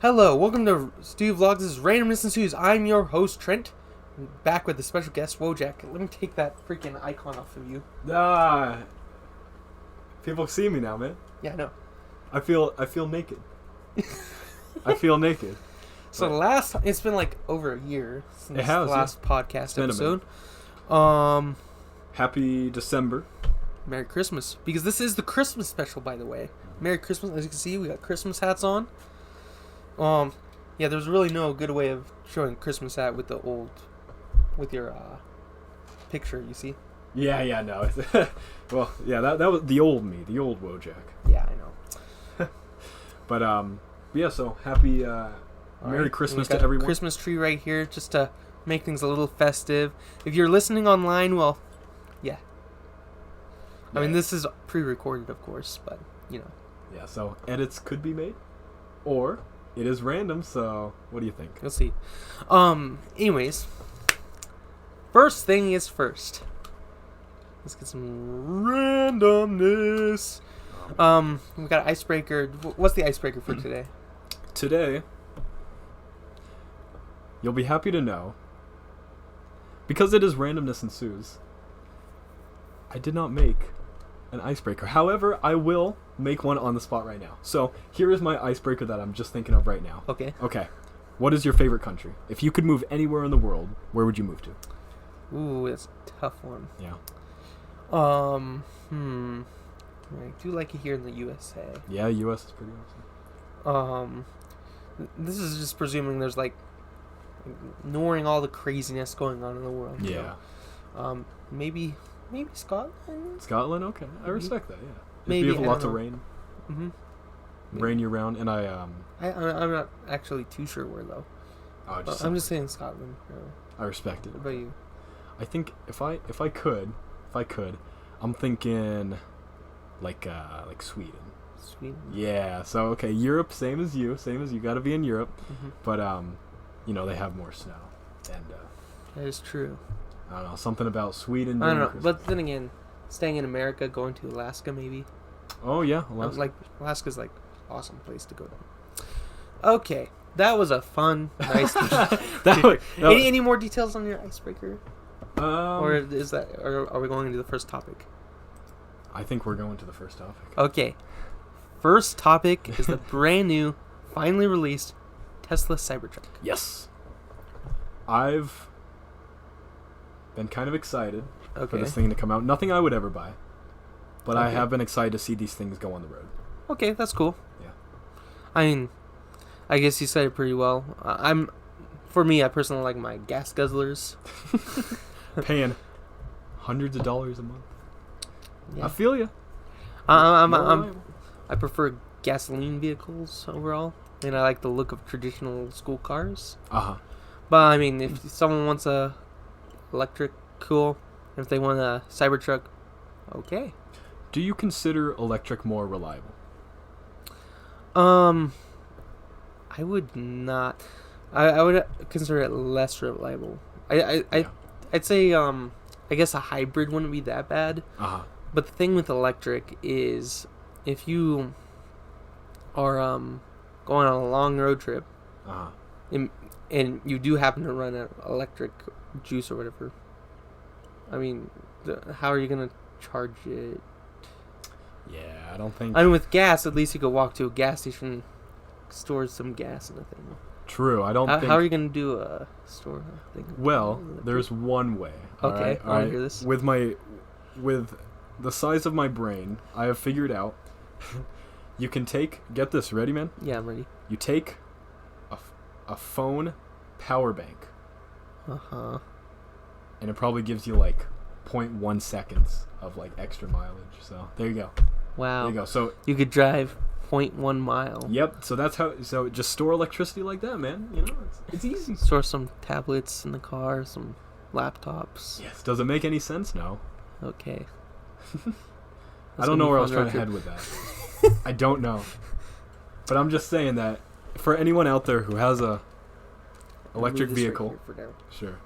Hello, welcome to Stu Vlogs. This is Randomness Ensues. I'm your host, Trent. I'm back with a special guest, Wojak. Let me take that freaking icon off of you. People see me now, man. Yeah, I know. I feel naked. I feel naked. So it's been like over a year since the last podcast episode. Happy December. Merry Christmas. Because this is the Christmas special, by the way. Merry Christmas. As you can see, we got Christmas hats on. Yeah, there's really no good way of showing Christmas hat with your picture, you see? Yeah, no. Well, yeah, that was the old me, the old Wojak. Yeah, I know. But, yeah, so happy, Merry Christmas to everyone. Christmas tree right here, just to make things a little festive. If you're listening online, well, yeah. I mean, this is pre-recorded, of course, but, you know. Yeah, so edits could be made, or it is random, so what do you think? We'll see. Anyways, first thing is first. Let's get some randomness. We got an icebreaker. What's the icebreaker for today? Today, you'll be happy to know, because it is Randomness Ensues, I did not make an icebreaker. However, I will make one on the spot right now. So here is my icebreaker that I'm just thinking of right now. Okay. What is your favorite country? If you could move anywhere in the world, where would you move to? Ooh, that's a tough one. Yeah. I do like it here in the USA. Yeah, US is pretty awesome. This is just presuming there's like ignoring all the craziness going on in the world. Yeah. Maybe Scotland. Scotland, okay. I respect that. Yeah. Maybe If you have lots of rain. Mm-hmm. Rain year round, and I'm not actually too sure where though. I'm just saying Scotland. I respect it. What about you? I think if I could, I'm thinking like Sweden. Sweden. Yeah. So okay, Europe, same as you. Got to be in Europe, Mm-hmm. but they have more snow, and that is true. I don't know, something about Sweden. I don't know, Christmas. but then again, staying in America, going to Alaska maybe. Oh yeah, Alaska. Alaska's like awesome place to go to. Okay, that was a fun, nice. Any more details on your icebreaker? Or are we going into the first topic? I think we're going to the first topic. Okay, first topic is the brand new, finally released Tesla Cybertruck. Yes, I've been kind of excited for this thing to come out. Nothing I would ever buy, but I have been excited to see these things go on the road. Okay, that's cool. Yeah. I mean, I guess you said it pretty well. For me, I personally like my gas guzzlers. Paying hundreds of dollars a month. Yeah. I feel you. I prefer gasoline vehicles overall, and I like the look of traditional school cars. But I mean, if someone wants a electric, cool. If they want a Cybertruck, okay. Do you consider electric more reliable? I would not. I would consider it less reliable. I'd say I guess a hybrid wouldn't be that bad. But the thing with electric is, if you are going on a long road trip, and you do happen to run out of electric juice or whatever, I mean, how are you gonna charge it? Yeah, I don't think. I mean, with gas, at least you could walk to a gas station, store some gas in the thing. True, I don't think. How are you gonna do a store thing? Well, there's one way. Okay, I want to hear this. With the size of my brain, I have figured out. You can get this, ready, man? Yeah, I'm ready. You take a phone power bank. And it probably gives you like 0.1 seconds of like extra mileage. So there you go. Wow. There you go. So you could drive 0.1 mile. Yep. So that's how. So just store electricity like that, man. You know, it's easy. Store some tablets in the car, some laptops. Yes. Does it make any sense? No. Okay. I don't know where I was trying to head with that. I don't know. But I'm just saying that for anyone out there who has a electric vehicle, sure.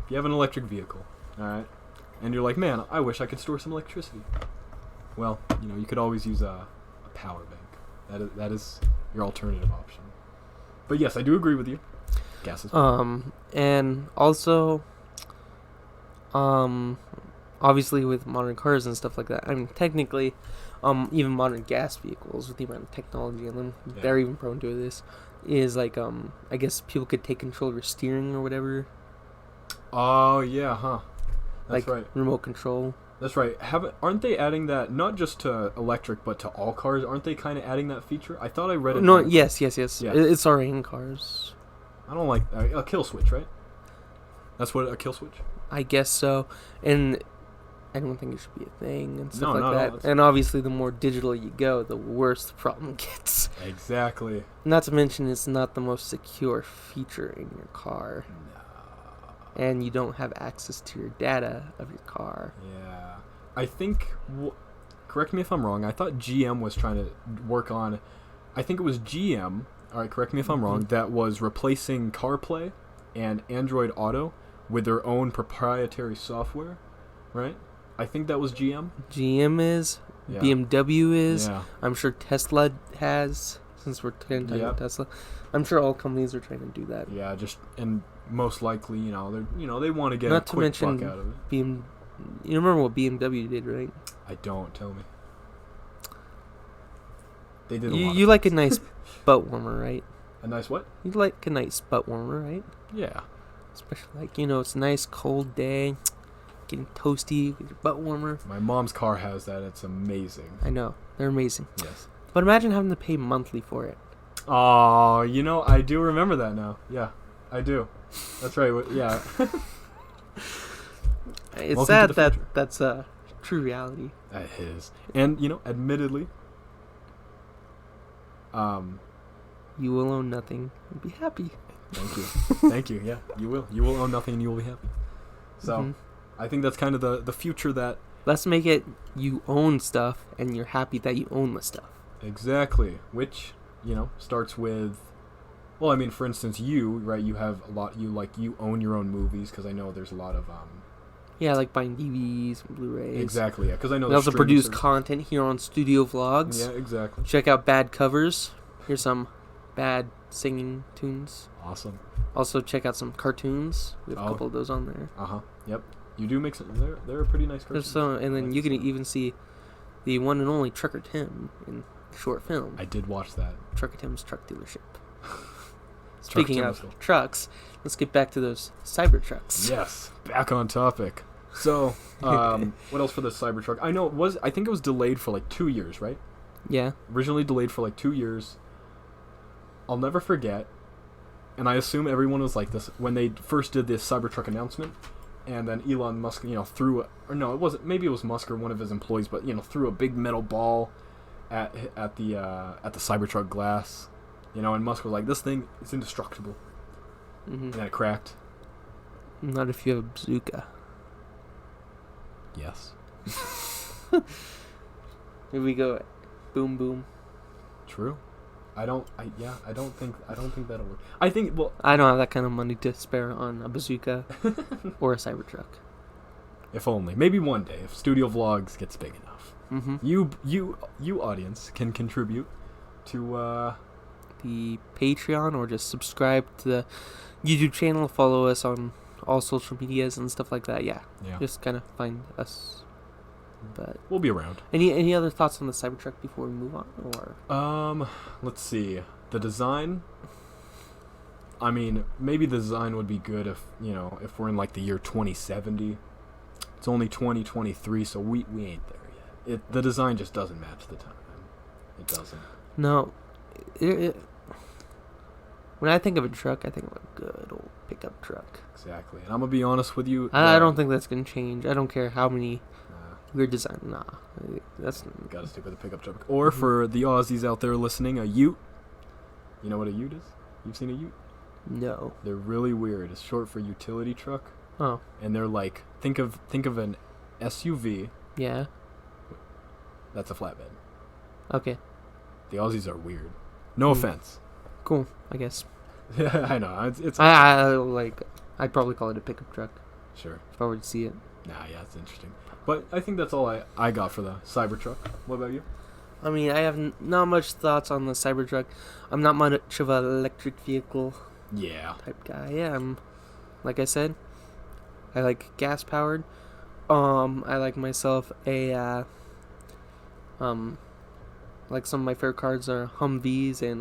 If you have an electric vehicle, all right, and you're like, man, I wish I could store some electricity. Well, you could always use a power bank. That is your alternative option. But yes, I do agree with you. Gas is and also, obviously with modern cars and stuff like that. I mean, technically, even modern gas vehicles with the amount of technology in them, they're even prone to this. Is like, I guess people could take control of your steering or whatever. Oh yeah, huh? That's like right. Remote control. That's right. Aren't they adding that not just to electric but to all cars? Aren't they kind of adding that feature? I thought I read it. No, yes. Yeah. It's already in cars. I don't like a kill switch, right? That's what a kill switch. I guess so, and I don't think it should be a thing and stuff that. No, and obviously, the more digital you go, the worse the problem gets. Exactly. Not to mention, it's not the most secure feature in your car. No. And you don't have access to your data of your car. Yeah. I think, correct me if I'm wrong, I thought GM was trying to work on, I think it was GM, alright, correct me if I'm wrong, that was replacing CarPlay and Android Auto with their own proprietary software, right? I think that was GM. GM is, BMW is, I'm sure Tesla has, since we're talking about Tesla. I'm sure all companies are trying to do that. Yeah, and most likely, they want to get a quick buck out of it. You remember what BMW did, right? I don't. Tell me. They did. You like a nice butt warmer, right? A nice what? You like a nice butt warmer, right? Yeah. Especially it's a nice cold day, getting toasty with your butt warmer. My mom's car has that. It's amazing. I know, they're amazing. Yes. But imagine having to pay monthly for it. Oh, I do remember that now. Yeah, I do. That's right. Yeah. It's sad that that's a true reality. That is. And, admittedly, you will own nothing and be happy. Thank you. Thank you. Yeah, you will. You will own nothing and you will be happy. So, I think that's kind of the future that... Let's make it you own stuff and you're happy that you own the stuff. Exactly. Which, starts with... Well, I mean, for instance, right, you have a lot... You own your own movies, because I know there's a lot of... Yeah, like buying DVDs and Blu-rays. Exactly, yeah, because I know we also produce content here on Studio Vlogs. Yeah, exactly. Check out Bad Covers. Here's some bad singing tunes. Awesome. Also, check out some cartoons. We have a couple of those on there. Yep. You do make some... They're pretty nice cartoons. And then you can even see the one and only Trucker Tim in short film. I did watch that. Trucker Tim's Truck Dealership. Speaking of trucks, let's get back to those Cybertrucks. Yes, back on topic. So, what else for the Cybertruck? I think it was delayed for like 2 years, right? Yeah. Originally delayed for like 2 years. I'll never forget, and I assume everyone was like this when they first did this Cybertruck announcement, and then Elon Musk, threw maybe it was Musk or one of his employees, but threw a big metal ball at the Cybertruck glass. And Musk was like, this thing is indestructible. And then it cracked. Not if you have a bazooka. Yes. Here we go. Boom, boom. True. I don't think that'll work. I don't have that kind of money to spare on a bazooka or a Cybertruck. If only. Maybe one day, if Studio Vlogs gets big enough. You audience can contribute to the Patreon, or just subscribe to the YouTube channel, follow us on all social medias and stuff like that. Yeah. Just kind of find us. But we'll be around. Any other thoughts on the Cybertruck before we move on? Or let's see. The design, I mean, maybe the design would be good if we're in like the year 2070. It's only 2023, so we ain't there yet. The design just doesn't match the time. It doesn't. No. When I think of a truck, I think of a good old pickup truck. Exactly. And I'm going to be honest with you. I don't think that's going to change. I don't care how many weird design. Nah. That's... Got to stick with a pickup truck. Or for the Aussies out there listening, a ute. You know what a ute is? You've seen a ute? No. They're really weird. It's short for utility truck. Oh. And they're like, think of an SUV. Yeah. That's a flatbed. Okay. The Aussies are weird. No offense. Cool, I guess. Yeah, I know. It's I'd probably call it a pickup truck. Sure. If I were to see it. Nah, yeah, it's interesting. But I think that's all I got for the Cybertruck. What about you? I mean, I have not much thoughts on the Cybertruck. I'm not much of an electric vehicle type guy. Yeah, like I said, I like gas powered. I like myself a like some of my favorite cars are Humvees and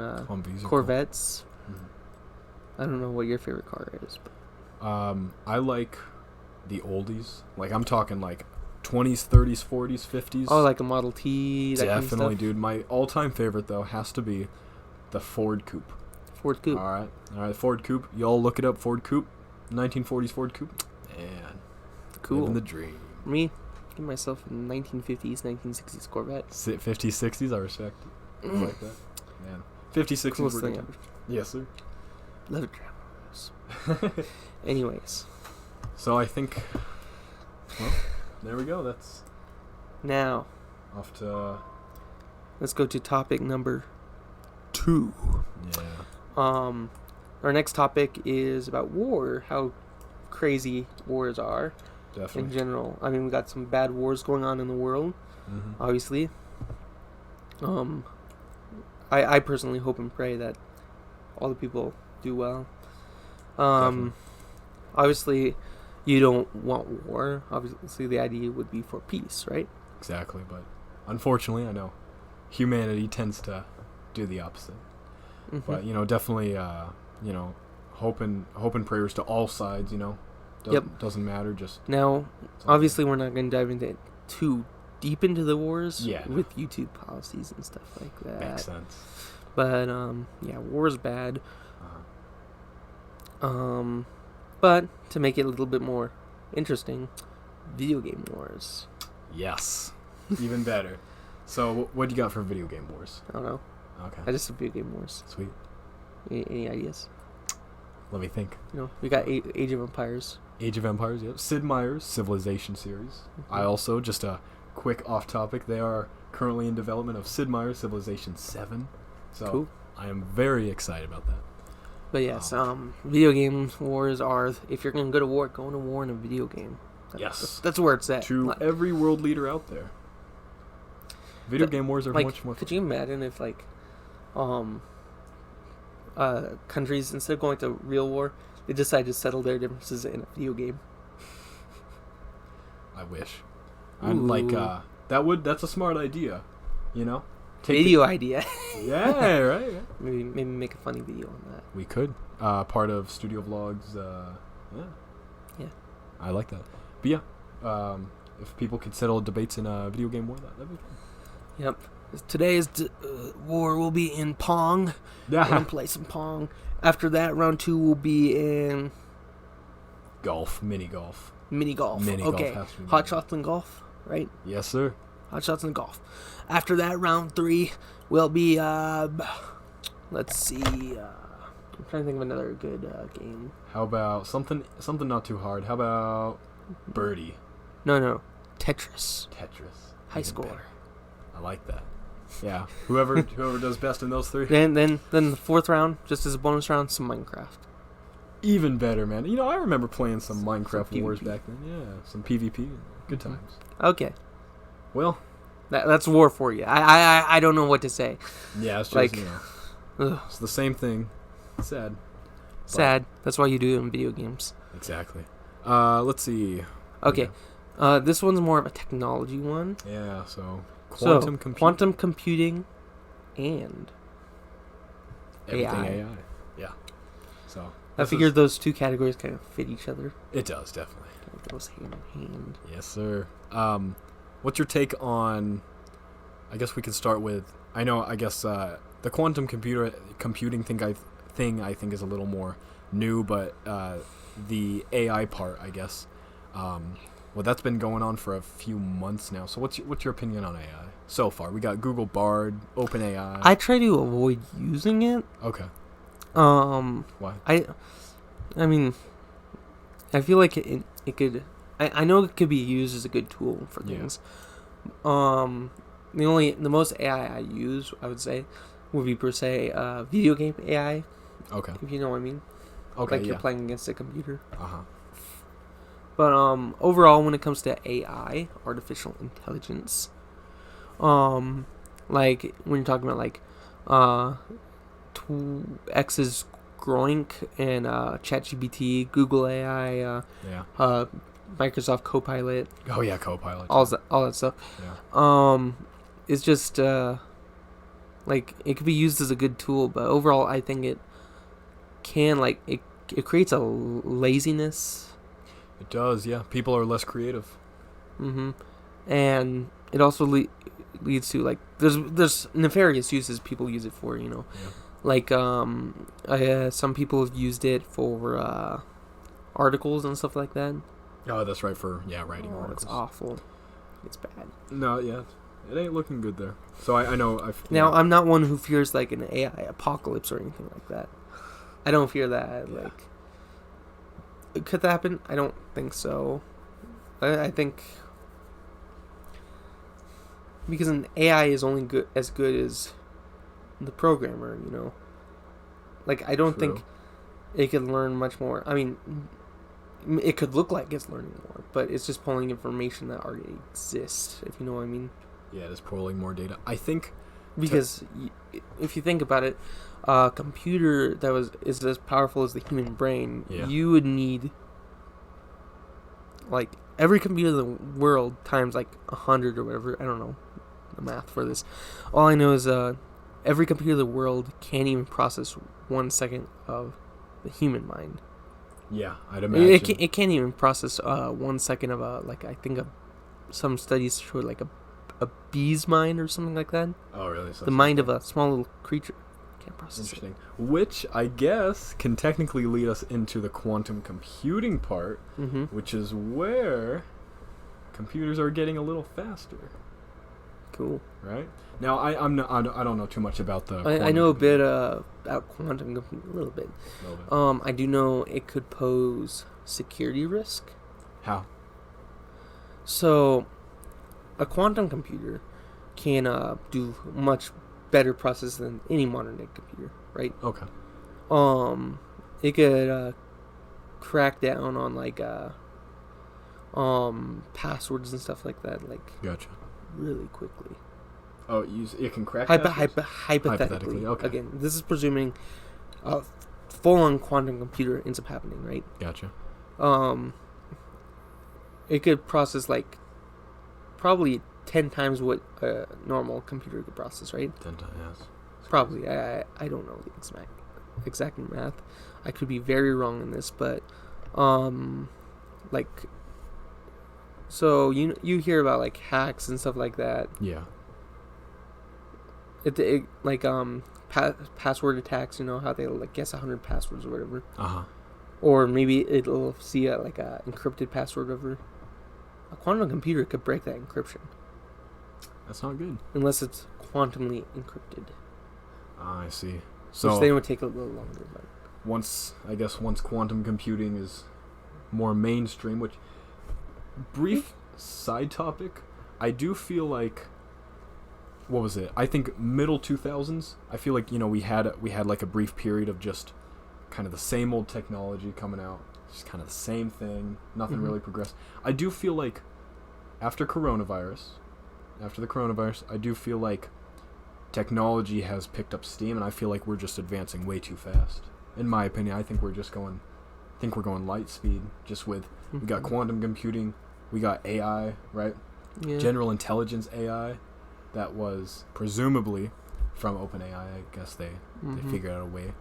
Corvettes. Cool. I don't know what your favorite car is. But. I like the oldies. Like I'm talking like 20s, 30s, 40s, 50s. Oh, like a Model T. That Definitely, kind of stuff? Dude. My all-time favorite though has to be the Ford Coupe. Ford Coupe. All right, Ford Coupe. Y'all look it up. Ford Coupe, 1940s Ford Coupe. Man, cool. Living the dream. Me, give myself a 1950s, 1960s Corvette. 50s, 60s, I respect it. I like that. Man, 50s, 60s. Coolest thing ever. Yes, sir. Love it, Travels. Anyways. So I think, well, there we go. That's now off to. Let's go to topic number 2. Yeah. Our next topic is about war. How crazy wars are. Definitely. In general. I mean, we got some bad wars going on in the world. Mm-hmm. Obviously. I personally hope and pray that all the people do well. Obviously, you don't want war. Obviously, the idea would be for peace, right? Exactly, but unfortunately, I know humanity tends to do the opposite. Mm-hmm. But definitely, hope and prayers to all sides. Doesn't matter. Just now, obviously, we're not going to dive into too deep into the wars. Yeah. With YouTube policies and stuff like that. Makes sense. But war is bad. But to make it a little bit more interesting, video game wars. Yes, even better. So, what do you got for video game wars? I don't know. Okay. I just said video game wars. Sweet. Any ideas? Let me think. We got Age of Empires. Age of Empires, yep. Sid Meier's Civilization series. Mm-hmm. I also, just a quick off topic, they are currently in development of Sid Meier's Civilization 7. So, cool. I am very excited about that. But yes, video game wars are, if you're going to go to war, go to war in a video game. That's where it's at. To every world leader out there. Video game wars are much more fun. Could you imagine if, countries, instead of going to real war, they decide to settle their differences in a video game? I wish. That's a smart idea, idea. Yeah, right. Yeah. Maybe make a funny video on that. We could. Part of Studio Vlogs. Yeah. I like that. But yeah, if people could settle debates in a video game war, that'd be fun. Yep. Today's war will be in Pong. Yeah. We're gonna play some Pong. After that, round 2 will be in golf, mini golf. Okay. Hot shots and golf, right? Yes, sir. Hot shots and golf. After that, round 3 will be let's see. I'm trying to think of another good game. How about something not too hard? How about Birdie? No. Tetris. High score. Better. I like that. Yeah. Whoever does best in those 3. Then the 4th round, just as a bonus round, some Minecraft. Even better, man. I remember playing some Minecraft wars back then. Yeah, some PvP. Good times. Okay. Well, that's war for you. I don't know what to say. Yeah, it's just it's the same thing. Sad. That's why you do it in video games. Exactly. Let's see. Okay. This one's more of a technology one. Yeah, so quantum computing and everything AI. Yeah. So I figured those 2 categories kind of fit each other. It does, definitely. It goes hand in hand. Yes, sir. What's your take on? I guess we could start with. The quantum computing thing I think is a little more new, but the AI part, I guess. That's been going on for a few months now. So what's your opinion on AI so far? We got Google Bard, OpenAI. I try to avoid using it. Okay. Why? I mean, I feel like it could. I know it could be used as a good tool for things. Yeah. The most AI I use, I would say, would be per se video game AI. Okay. If you know what I mean. Okay. Like you're playing against a computer. Uh-huh. But overall, when it comes to AI, artificial intelligence, Like when you're talking about like X's Groink and ChatGPT, Google AI, Microsoft Copilot. Oh yeah, Copilot. All that stuff. Yeah. It's just like it could be used as a good tool, but overall, I think it can it creates a laziness. It does, yeah. People are less creative. Mm-hmm. And it also leads to like there's nefarious uses people use it for, you know. Yeah. Like some people have used it for articles and stuff like that. Oh, that's right, for writing articles. It's awful. It's bad. No, yeah. It ain't looking good there. So I know Now I'm not one who fears like an AI apocalypse or anything like that. I don't fear that. Yeah. Like, could that happen? I don't think so. I think because an AI is only as good as the programmer, you know. Like, I don't think it could learn much more. I mean, it could look like it's learning more, but it's just pulling information that already exists, if you know what I mean. Yeah, it's pulling more data. I think because if you think about it, a computer that is as powerful as the human brain, you would need like every computer in the world times like 100 or whatever. I don't know the math for this. All I know is every computer in the world can't even process 1 second of the human mind. Yeah, I'd imagine. It can't even process 1 second of I think some studies show like a bee's mind or something like that. Oh, really? The mind of a small little creature can't process. Interesting. Which I guess can technically lead us into the quantum computing part, which is where computers are getting a little faster. Cool. Right? Now I don't know too much about the. I know a bit about quantum computing, a little bit. I do know it could pose security risk. How? So, a quantum computer can do much better process than any modern day computer, right? Okay. It could crack down on like passwords and stuff like that, like gotcha, really quickly. Oh, it can crack. Hypothetically. Okay. Again, this is presuming a full-on quantum computer ends up happening, right? Gotcha. It could process like probably 10 times what a normal computer could process, right? 10 times, yes. Probably. I don't know the exact math. I could be very wrong in this, but like, so you hear about like hacks and stuff like that. Yeah. It like password attacks. You know how they like guess 100 passwords or whatever. Or maybe it'll see like a encrypted password over. A quantum computer could break that encryption. That's not good. Unless it's quantumly encrypted. I see. So which then would take a little longer. But once quantum computing is more mainstream, which brief side topic, I do feel like, what was it? I think middle 2000s. I feel like, we had like a brief period of just kind of the same old technology coming out. Just kind of the same thing. Nothing really progressed. I do feel like after the coronavirus, I do feel like technology has picked up steam, and I feel like we're just advancing way too fast. In my opinion, I think we're going light speed. Just with we got quantum computing, we got AI, right? Yeah. General intelligence AI, that was presumably from OpenAI. I guess they figured out a way.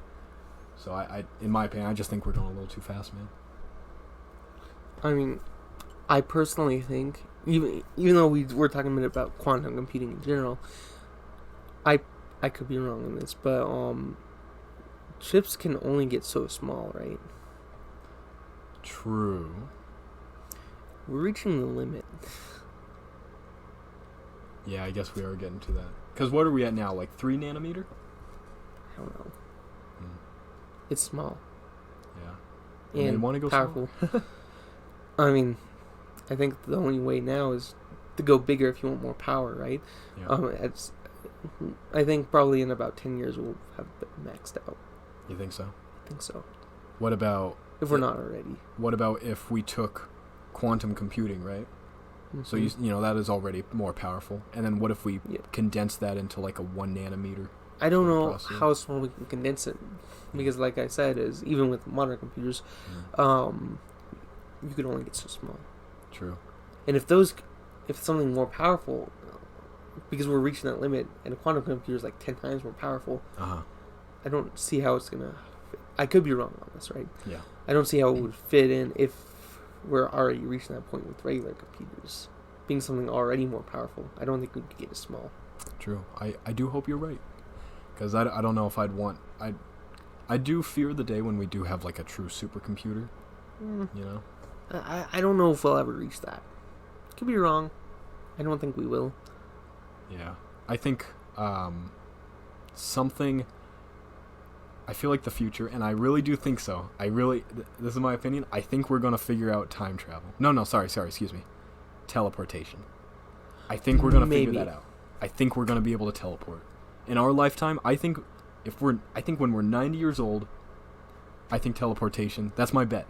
So I, in my opinion, I just think we're going a little too fast, man. I mean, I personally think, even though we're talking a bit about quantum computing in general, I could be wrong in this, but chips can only get so small, right? True. We're reaching the limit. Yeah, I guess we are getting to that. Because what are we at now? Like 3 nanometer? I don't know. It's small. Yeah. And want to go powerful. I mean, I think the only way now is to go bigger if you want more power, right? Yeah. I think probably in about 10 years we'll have it maxed out. You think so? I think so. What about... If we're not already. What about if we took quantum computing, right? Mm-hmm. So you know that is already more powerful. And then what if we condense that into like a 1 nanometer? I don't know how small we can condense it, because like I said, is even with modern computers, you can only get so small. True. And if something more powerful, because we're reaching that limit, and a quantum computer is like 10 times more powerful, I don't see how it's gonna fit. I could be wrong on this, right? Yeah. I don't see how it would fit in if we're already reaching that point with regular computers. Being something already more powerful, I don't think we could get as small. True. I do hope you're right. Because I don't know if I'd want... I do fear the day when we do have like a true supercomputer. You know? I don't know if we'll ever reach that. Could be wrong. I don't think we will. Yeah. I think something... I feel like the future, and I really do think so. This is my opinion. I think we're going to figure out time travel. No, sorry, excuse me. Teleportation. I think we're going to figure that out. I think we're going to be able to teleport. In our lifetime, I think when we're 90 years old, I think teleportation, that's my bet.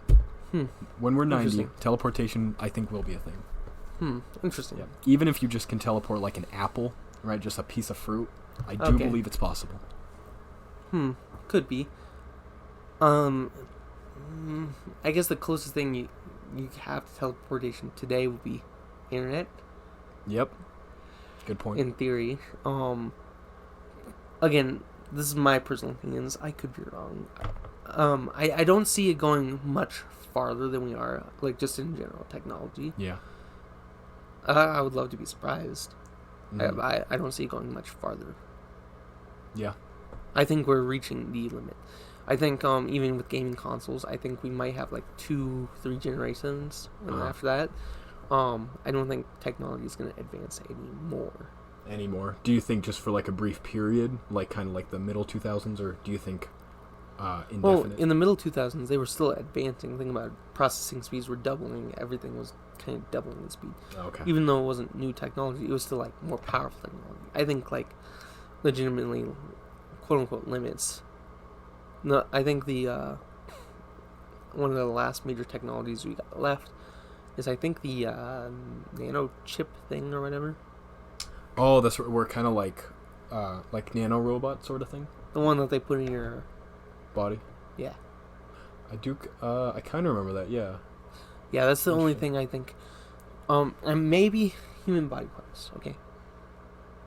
When we're 90, teleportation, I think, will be a thing. Interesting. Yeah. Even if you just can teleport like an apple, right, just a piece of fruit, I do believe it's possible. Could be. I guess the closest thing you have to teleportation today would be internet. Yep. Good point. In theory. Again, this is my personal opinions. I could be wrong. I don't see it going much farther than we are, like, just in general technology. Yeah. I would love to be surprised. I don't see it going much farther. Yeah. I think we're reaching the limit. I think even with gaming consoles, I think we might have like 2-3 generations, and after that, I don't think technology is going to advance anymore. Do you think just for like a brief period, like kind of like the middle 2000s, or do you think indefinite? Well, in the middle 2000s, they were still advancing. Think about it. Processing speeds were doubling. Everything was kind of doubling in speed. Okay. Even though it wasn't new technology, it was still like more powerful technology. I think like legitimately, quote unquote, limits. No, I think the one of the last major technologies we got left is, I think, the nano chip thing or whatever. Oh, that's we're kind of like nano robot sort of thing. The one that they put in your body. Yeah. I do. I kind of remember that. Yeah. Yeah, that's the only thing I think. And maybe human body parts. Okay.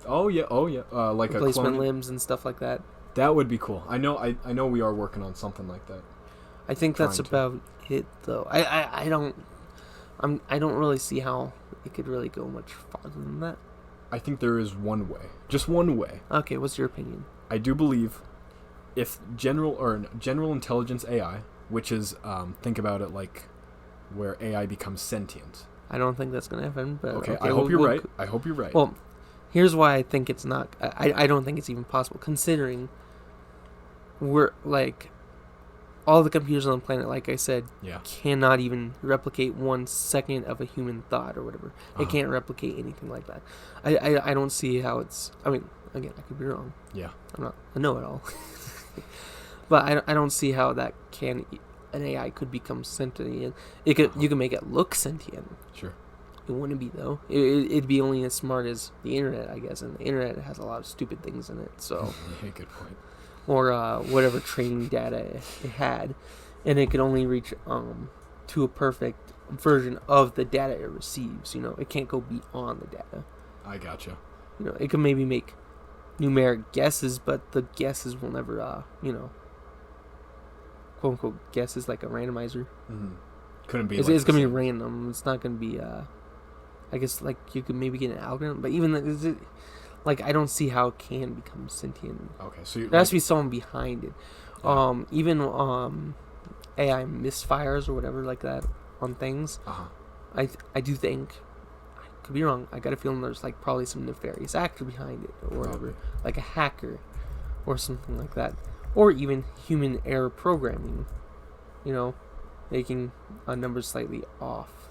Oh yeah. Like replacement limbs and stuff like that. That would be cool. I know we are working on something like that. I think that's about it, though. I don't really see how it could really go much farther than that. I think there is one way. Just one way. Okay, what's your opinion? I do believe if general intelligence AI, which is think about it like where AI becomes sentient. I don't think that's gonna happen, but okay, I hope you're right. I hope you're right. Well, here's why I think it's not. I don't think it's even possible, considering we're like all the computers on the planet, like I said, cannot even replicate 1 second of a human thought or whatever. It can't replicate anything like that. I don't see how it's. I mean, again, I could be wrong. Yeah, I'm not a know-it-all, but I don't see how that an AI could become sentient. You can make it look sentient. Sure. It wouldn't be, though. It'd be only as smart as the internet, I guess, and the internet has a lot of stupid things in it. So. Yeah, good point. Or whatever training data it had, and it could only reach to a perfect version of the data it receives. It can't go beyond the data. I gotcha. It can maybe make numeric guesses, but the guesses will never, quote unquote, guesses like a randomizer. Mm-hmm. Couldn't be. It's gonna be random. It's not gonna be. I guess like you could maybe get an algorithm, but even like, I don't see how it can become sentient. Okay, so there has to be someone behind it. Yeah. Even AI misfires or whatever like that on things. I do think, I could be wrong, I got a feeling there's like probably some nefarious actor behind it or whatever, like a hacker or something like that, or even human error programming. Making numbers slightly off.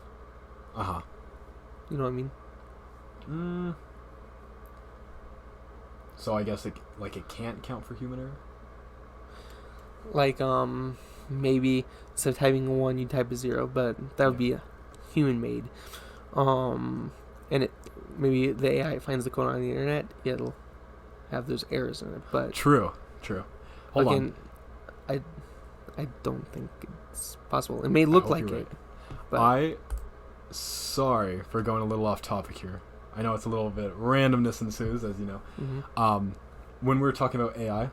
You know what I mean? So I guess it can't count for human error? Like, maybe instead of typing a 1, you type a 0, but that would be a human-made. and maybe the AI finds the code on the internet, it'll have those errors in it. But true. Hold on. I don't think it's possible. It may look like it. But sorry for going a little off topic here. I know it's a little bit randomness ensues, as you know. Mm-hmm. When we were talking about AI,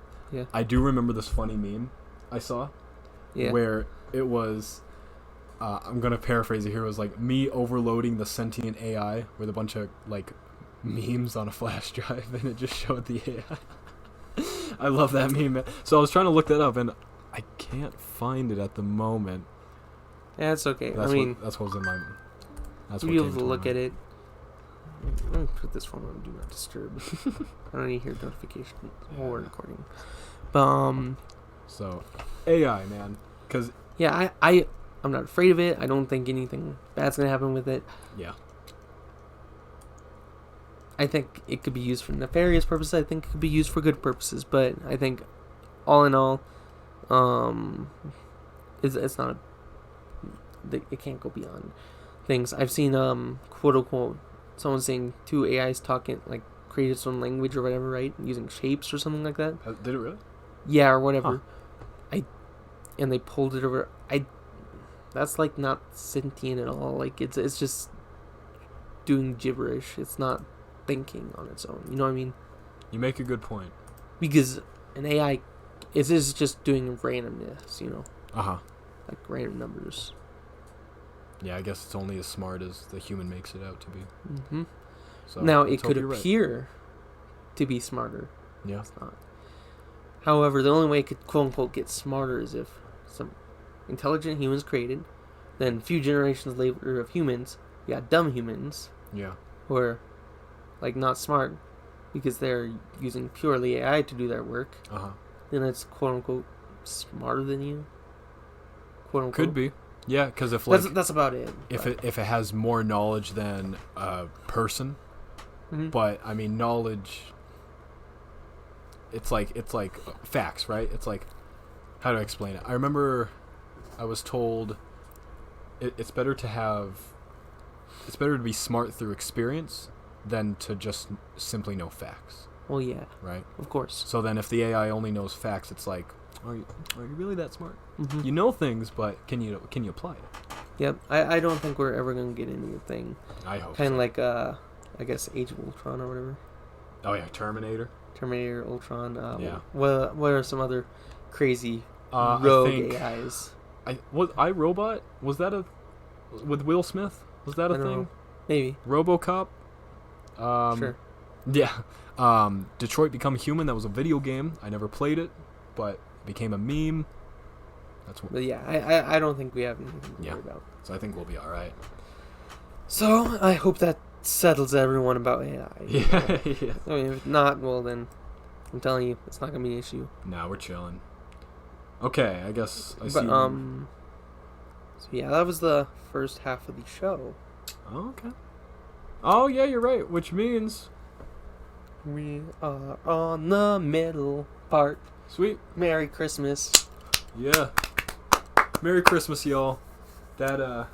I do remember this funny meme I saw, where it was, I'm going to paraphrase it here, it was like me overloading the sentient AI with a bunch of like memes on a flash drive, and it just showed the AI. I love that meme. So I was trying to look that up, and I can't find it at the moment. Yeah, it's okay. That's what was in my. That's what you'll be able to look at it. Let me put this phone on Do Not Disturb. I don't need to hear notifications while we're recording. So, AI, man, because I'm not afraid of it. I don't think anything bad's gonna happen with it. Yeah. I think it could be used for nefarious purposes. I think it could be used for good purposes. But I think, all in all, it's not. It can't go beyond things. I've seen quote unquote someone saying two AIs talking, like create its own language or whatever, right? Using shapes or something like that. Did it really? Yeah, or whatever. And they pulled it over. That's like not sentient at all. Like it's just doing gibberish. It's not thinking on its own. You know what I mean? You make a good point. Because an AI is just doing randomness, you know? Like random numbers. Yeah, I guess it's only as smart as the human makes it out to be. Mm-hmm. So now, it could appear to be smarter. Yeah. It's not. However, the only way it could quote-unquote get smarter is if some intelligent humans created, then a few generations later of humans, you got dumb humans. Yeah. Who are, like, not smart because they're using purely AI to do their work. Then it's quote-unquote smarter than you. Quote-unquote. Could be. Yeah, because if like that's about it. If it has more knowledge than a person, but I mean knowledge. It's like facts, right? It's like, how do I explain it? I remember I was told it's better to be smart through experience than to just simply know facts. Well, yeah. Right? Of course. So then if the AI only knows facts, it's like, are you really that smart? Mm-hmm. You know things, but can you apply it? Yep. I don't think we're ever going to get into a thing. I hope kind of like, I guess, Age of Ultron or whatever. Oh, yeah. Terminator, Ultron. Yeah. What are some other crazy rogue AIs? iRobot? Was that with Will Smith? Was that a thing? Know. Maybe. RoboCop? Sure. Yeah. Detroit Become Human, that was a video game. I never played it, but it became a meme. But yeah, I don't think we have anything to worry about. So I think we'll be all right. So I hope that settles everyone about AI. Yeah. I mean, if not, well then, I'm telling you, it's not gonna be an issue. Nah, we're chilling. Okay, I guess I see. So yeah, that was the first half of the show. Oh, okay. Oh yeah, you're right. Which means we are on the middle part. Sweet. Merry Christmas. Yeah. Merry Christmas, y'all. That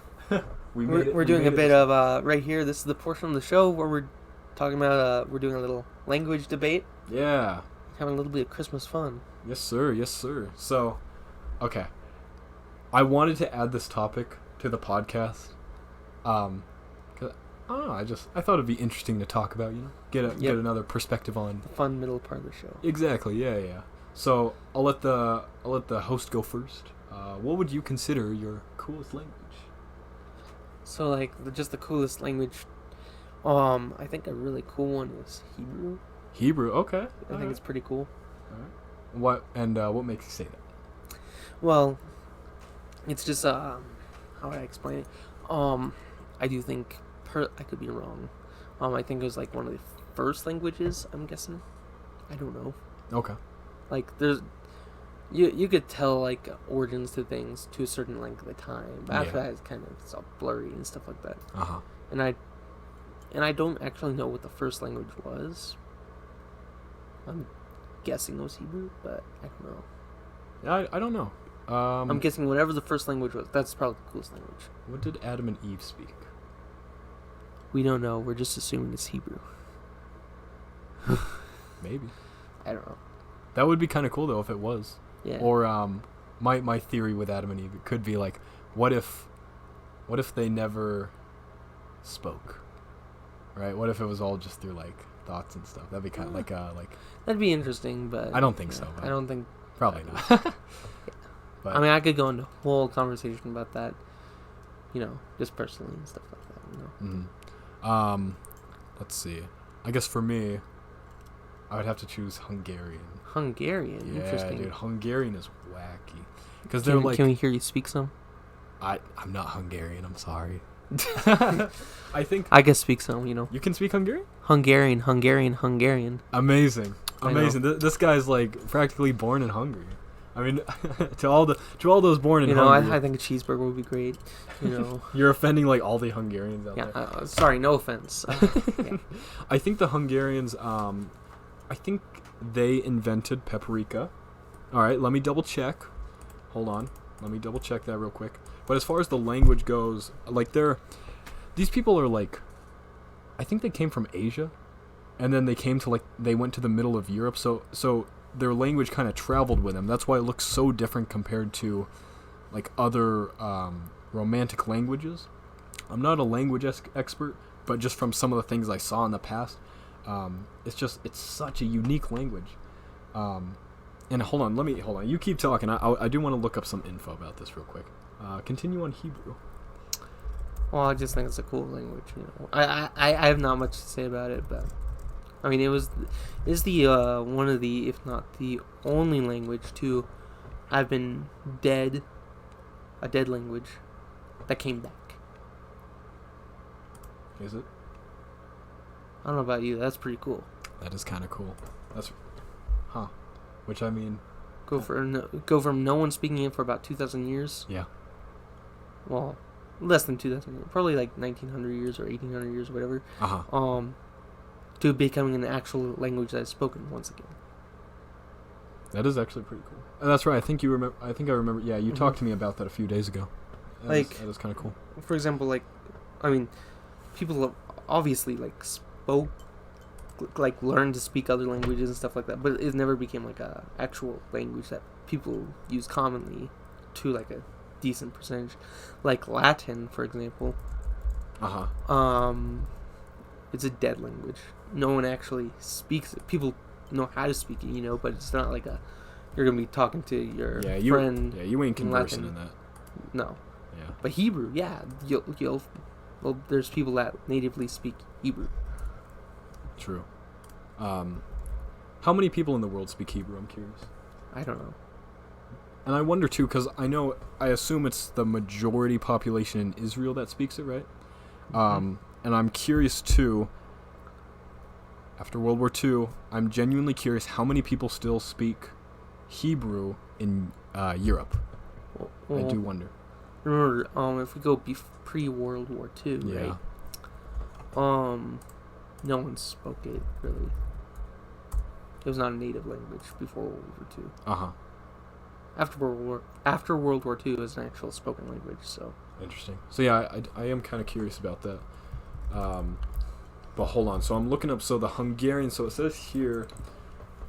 we're doing a bit of right here. This is the portion of the show where we're talking about we're doing a little language debate. Yeah. Having a little bit of Christmas fun. Yes, sir. Yes, sir. So, okay. I wanted to add this topic to the podcast. Cause I thought it'd be interesting to talk about. Get another perspective on the fun middle part of the show. Exactly. Yeah. So I'll let the host go first. What would you consider your coolest language? So like just the coolest language. I think a really cool one is Hebrew. Hebrew, okay. I think it's pretty cool. All right. What makes you say that? Well, it's just how would I explain it? I do think I could be wrong. I think it was like one of the first languages. I'm guessing. I don't know. Okay. Like there's, you could tell like origins to things to a certain length of time. But after that, it's all blurry and stuff like that. And I don't actually know what the first language was. I'm guessing it was Hebrew, but I don't know. Yeah, I don't know. I'm guessing whatever the first language was, that's probably the coolest language. What did Adam and Eve speak? We don't know. We're just assuming it's Hebrew. Maybe. I don't know. That would be kind of cool though if it was. Yeah. Or my theory with Adam and Eve could be like, what if they never spoke, right? What if it was all just through like thoughts and stuff? That'd be kind of like that'd be interesting, but I don't think so. I don't think probably not. But I mean, I could go into a whole conversation about that, just personally and stuff like that. Mm-hmm. Let's see. I guess for me, I would have to choose Hungarian. Hungarian, interesting. Yeah, dude, Hungarian is wacky. Because they're like. Can we hear you speak some? I'm not Hungarian. I'm sorry. I think I can speak some. You can speak Hungarian. Hungarian. Amazing. This guy's like practically born in Hungary. I mean, to all those born in Hungary. I think a cheeseburger would be great. You're offending like all the Hungarians out there. Sorry, no offense. Yeah. I think the Hungarians. I think they invented paprika. All right, let me double check. Hold on, let me double check that real quick. But as far as the language goes, like these people are like, I think they came from Asia, and then they went to the middle of Europe. So their language kind of traveled with them. That's why it looks so different compared to like other romantic languages. I'm not a language expert, but just from some of the things I saw in the past, it's such a unique language. And hold on. You keep talking. I do want to look up some info about this real quick. Continue on Hebrew. Well, I just think it's a cool language. I have not much to say about it, but I mean, it's the one of the, if not the only language to have been dead, a dead language that came back. Is it? I don't know about you. That's pretty cool. That is kind of cool. Which I mean, go from no one speaking it for about 2,000 years. Yeah. Well, less than 2,000 years, probably like 1,900 years or 1,800 years, or whatever. To becoming an actual language that is spoken once again. That is actually pretty cool. And that's right. I think I remember. Yeah, you talked to me about that a few days ago. That is kind of cool. For example, people have obviously learned to speak other languages and stuff like that, but it never became like a actual language that people use commonly to like a decent percentage, like Latin, for example. It's a dead language. No one actually speaks it. People know how to speak it, but it's not like you're gonna be talking to your friend. Yeah, you ain't conversing in that. No. Yeah. But Hebrew, yeah, there's people that natively speak Hebrew. True. How many people in the world speak Hebrew? I'm curious. I don't know. And I wonder too, because I assume it's the majority population in Israel that speaks it, right? And I'm curious too. After World War II, I'm genuinely curious how many people still speak Hebrew in Europe. Well, I do wonder. Remember, if we go pre-World War II, right? No one spoke it really. It was not a native language before World War II. After World War II, it was an actual spoken language. So interesting. So yeah, I am kind of curious about that. But hold on. So I'm looking up. So the Hungarians. So it says here.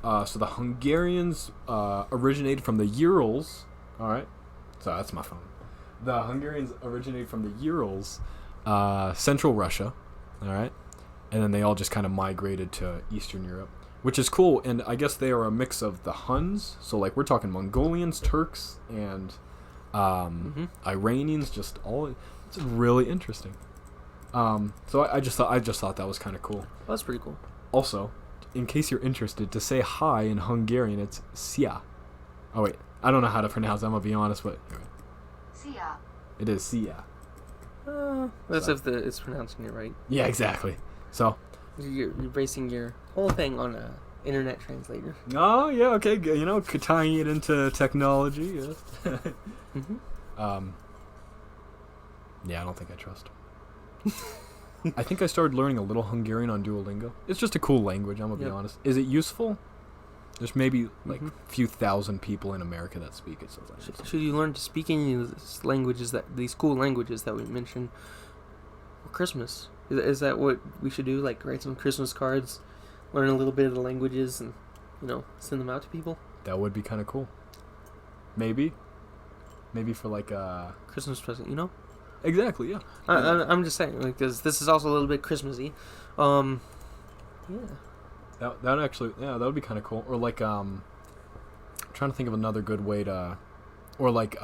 So the Hungarians originated from the Urals. All right. So that's my phone. The Hungarians originated from the Urals, Central Russia. All right. And then they all just kind of migrated to Eastern Europe, which is cool. And I guess they are a mix of the Huns. So like we're talking Mongolians, Turks, and Iranians. Just all. It's really interesting. So I just thought that was kind of cool. Well, that's pretty cool. Also, in case you're interested, to say hi in Hungarian, it's Szia. Oh wait, I don't know how to pronounce it, I'm gonna be honest, but Szia. It is Szia. That's if it's pronouncing it right. Yeah, exactly. So you're basing your whole thing on a internet translator. Oh yeah, okay, tying it into technology. Yeah. Yeah, I don't think I trust. I think I started learning a little Hungarian on Duolingo. It's just a cool language, I'm gonna be honest. Is it useful? There's maybe like a few thousand people in America that speak it. So should you learn to speak any of these languages, these cool languages that we mentioned for Christmas? Is that what we should do? Like, write some Christmas cards, learn a little bit of the languages, and, send them out to people? That would be kind of cool. Maybe for like a Christmas present, Exactly, yeah. I'm just saying, like, because this is also a little bit Christmassy. Yeah. That actually, that would be kind of cool. Or like, I'm trying to think of another good way to, or like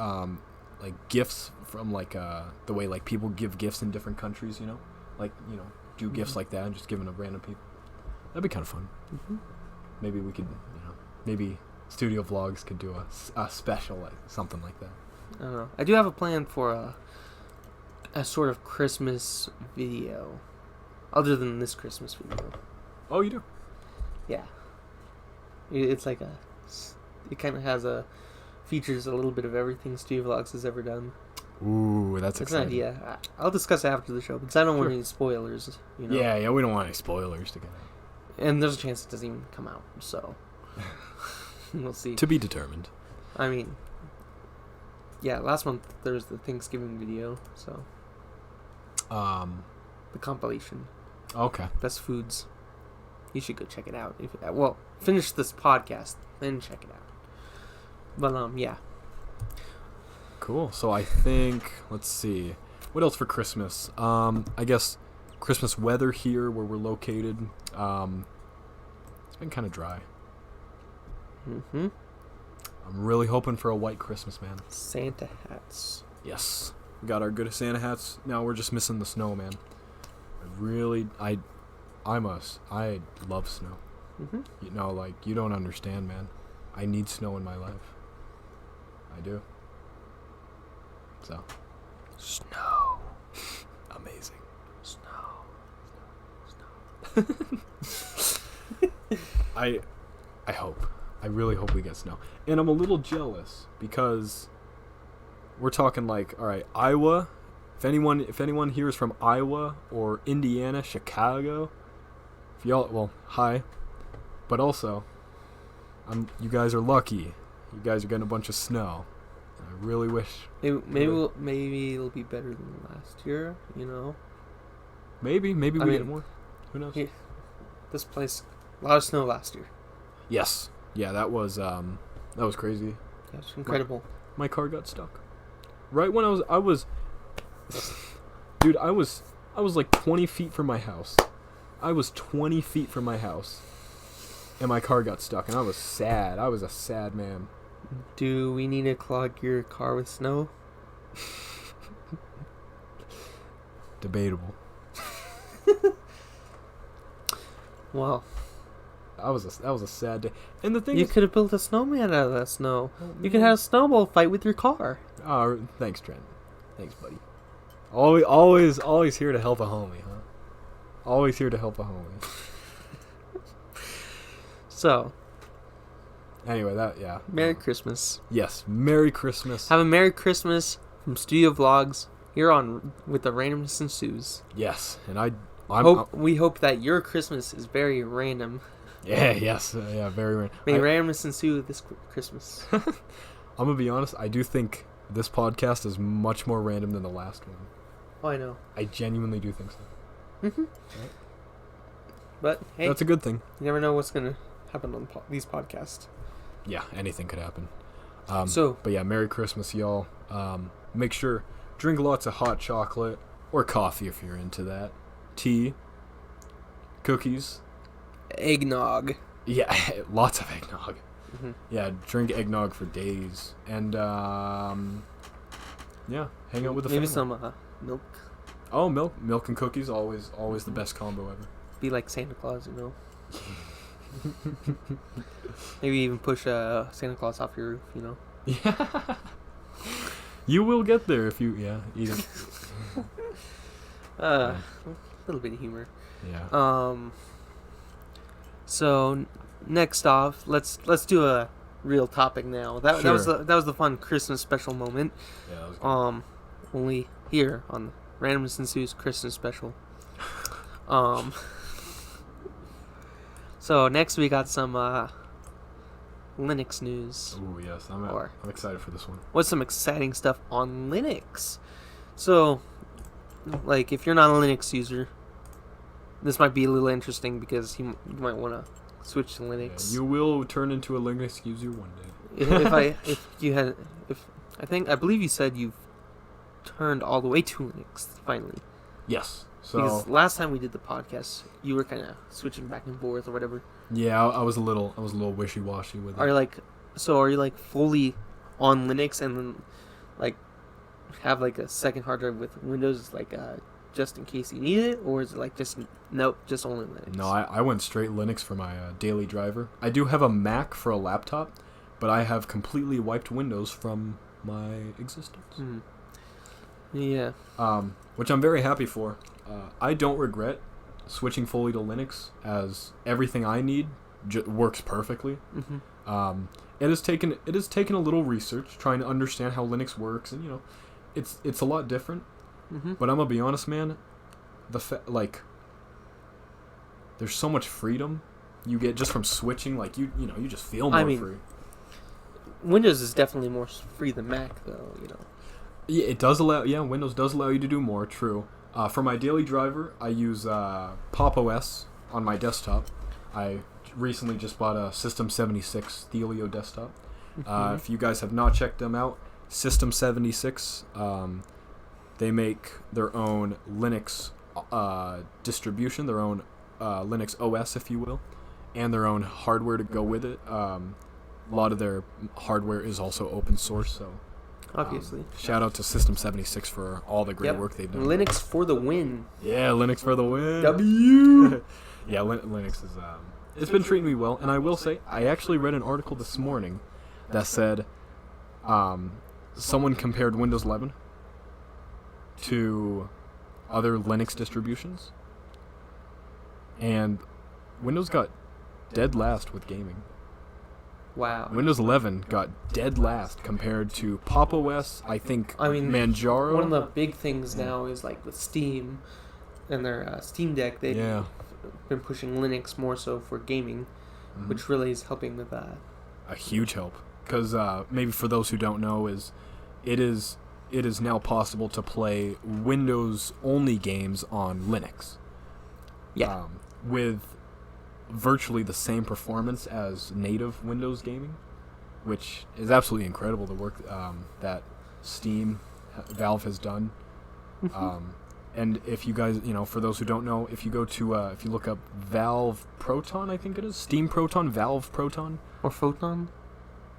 gifts from like the way like people give gifts in different countries, like do gifts like that and just give them to random people. That'd be kind of fun. Mm-hmm. Maybe we could, maybe Studio Vlogs could do a special like something like that. I don't know. I do have a plan for a sort of Christmas video, other than this Christmas video. Oh, you do? Yeah. It's like it kind of features a little bit of everything Studio Vlogs has ever done. Ooh, that's exciting. It's an idea. I'll discuss it after the show, because I don't want any spoilers. Yeah, we don't want any spoilers to get out. And there's a chance it doesn't even come out, so we'll see. To be determined. I mean, yeah, last month there was the Thanksgiving video, so the compilation. Okay. Best foods. You should go check it out. Finish this podcast, then check it out. But yeah. Cool. So I think, let's see, what else for Christmas? I guess Christmas weather here where we're located. It's been kind of dry. Mm-hmm. I'm really hoping for a white Christmas, man. Santa hats. Yes. We got our good Santa hats. Now we're just missing the snow, man. I love snow. Mm-hmm. Like, you don't understand, man. I need snow in my life. I do. So. Snow. Amazing. Snow. I hope. I really hope we get snow. And I'm a little jealous because we're talking like, all right, Iowa. If anyone here is from Iowa or Indiana, Chicago, if y'all, well, hi. But also, you guys are lucky. You guys are getting a bunch of snow. I really wish. Maybe it'll be better than last year. Maybe we get more. Who knows? This place, a lot of snow last year. Yes. Yeah, that was crazy. That's incredible. My car got stuck. Right when I was dude, I was like 20 feet from my house. I was 20 feet from my house. And my car got stuck, and I was sad. I was a sad man. Do we need to clog your car with snow? Debatable. Well, that was a sad day. And the thing you could have built a snowman out of that snow. You could have a snowball fight with your car. Oh, thanks, Trent. Thanks, buddy. Always here to help a homie, huh? Always here to help a homie. So. Anyway, Merry Christmas. Yes, Merry Christmas. Have a Merry Christmas from Studio Vlogs here on with the Randomness Ensues. Yes, and we hope that your Christmas is very random. Yeah, yes, very random. May randomness ensue this Christmas. I'm gonna be honest. I do think this podcast is much more random than the last one. Oh, I know. I genuinely do think so. Mm-hmm. Right? But hey, that's a good thing. You never know what's gonna happen on these podcasts. Yeah, anything could happen. But yeah, Merry Christmas, y'all. Make sure drink lots of hot chocolate or coffee if you're into that. Tea, cookies, eggnog. Yeah, lots of eggnog. Mm-hmm. Yeah, drink eggnog for days, and yeah, hang out with the family. Maybe some milk. Oh, milk and cookies, always the best combo ever. Be like Santa Claus, Maybe even push Santa Claus off your roof, Yeah. You will get there if you eat it. A little bit of humor. Yeah. So next off, let's do a real topic now. That was the fun Christmas special moment. Yeah, that was good. Only here on Randomness Ensues Christmas special. So next we got some Linux news. Ooh, yes, I'm excited for this one. What's some exciting stuff on Linux? So, like, if you're not a Linux user, this might be a little interesting because you might want to switch to Linux. Yeah, you will turn into a Linux user one day. I believe you said you've turned all the way to Linux finally. Yes. So because last time we did the podcast, you were kind of switching back and forth or whatever. Yeah, I was a little wishy-washy with it. Are you like fully on Linux and then like have like a second hard drive with Windows like just in case you need it, or is it like just only Linux? No, I went straight Linux for my daily driver. I do have a Mac for a laptop, but I have completely wiped Windows from my existence. Mm-hmm. Yeah. Which I'm very happy for. I don't regret switching fully to Linux, as everything I need works perfectly. Mm-hmm. It has taken a little research trying to understand how Linux works, and it's a lot different. Mm-hmm. But I'm gonna be honest, man. There's so much freedom you get just from switching. Like you just feel more free. Windows is definitely more free than Mac, though. Yeah, it does allow. Yeah, Windows does allow you to do more. True. For my daily driver, I use Pop! OS on my desktop. I recently just bought a System 76 Thelio desktop. Mm-hmm. If you guys have not checked them out, System 76, they make their own Linux distribution, their own Linux OS, if you will, and their own hardware to go with it. A lot of their hardware is also open source, so obviously. Shout out to System 76 for all the great work they've done. Linux for the win. Yeah, Linux for the win. W. Yeah, Linux is it's been treating me well, and I will say I actually read an article this morning that said someone compared Windows 11 to other Linux distributions, and Windows got dead last with gaming. Wow. Windows 11 got dead last compared to Pop! OS, I think. Manjaro. One of the big things now is like with Steam and their Steam Deck. They've been pushing Linux more so for gaming, which really is helping with that. A huge help, because maybe for those who don't know, it is now possible to play Windows only games on Linux. Yeah. With virtually the same performance as native Windows gaming, which is absolutely incredible, the work that Valve has done. And if you guys, for those who don't know, if you go to, if you look up Valve Proton, I think it is, Steam Proton, Valve Proton. Or Photon?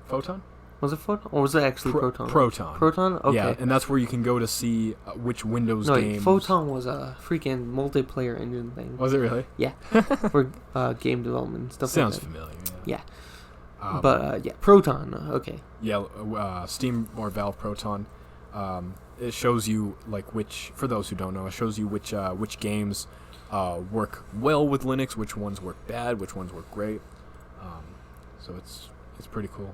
Photon? Was it Photon? Or was it actually Proton? Proton. Proton? Okay. Yeah, and that's where you can go to see which Windows games. Photon was a freaking multiplayer engine thing. Was it really? Yeah. For game development and stuff Sounds like that. familiar, Yeah. Proton. Okay. Yeah, Steam or Valve Proton. It shows you for those who don't know, it shows you which games work well with Linux, which ones work bad, which ones work great. So it's pretty cool.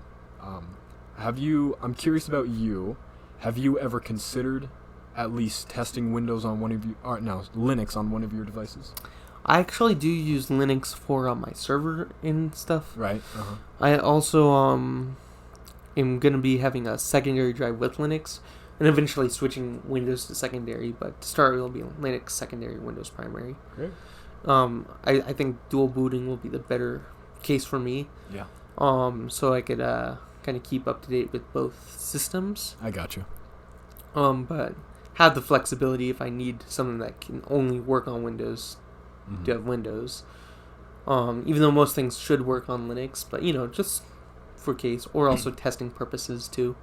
I'm curious about you. Have you ever considered at least testing Linux on one of your devices? I actually do use Linux for my server and stuff. Right. I also am going to be having a secondary drive with Linux, and eventually switching Windows to secondary, but to start it will be Linux secondary, Windows primary. Great. I think dual booting will be the better case for me. Yeah. So I could kind of keep up to date with both systems. I got you. But have the flexibility if I need something that can only work on Windows to have Windows. Even though most things should work on Linux, but just for case, or also testing purposes too.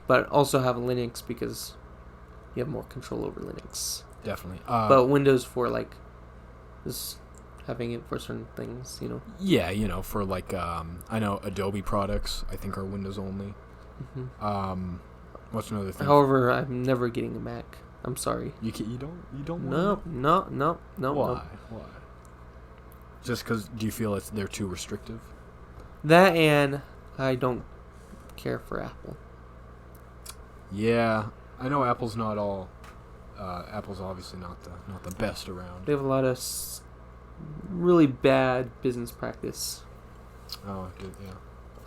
But also have Linux because you have more control over Linux. Definitely. But Windows for just having it for certain things, Yeah, for I know Adobe products I think are Windows only. What's another thing? However, I'm never getting a Mac. I'm sorry. You don't want No. Why? Just because do you feel they're too restrictive? That, and I don't care for Apple. Yeah, I know Apple's not all. Apple's obviously not the best around. They have a lot of really bad business practice. Oh, good, yeah.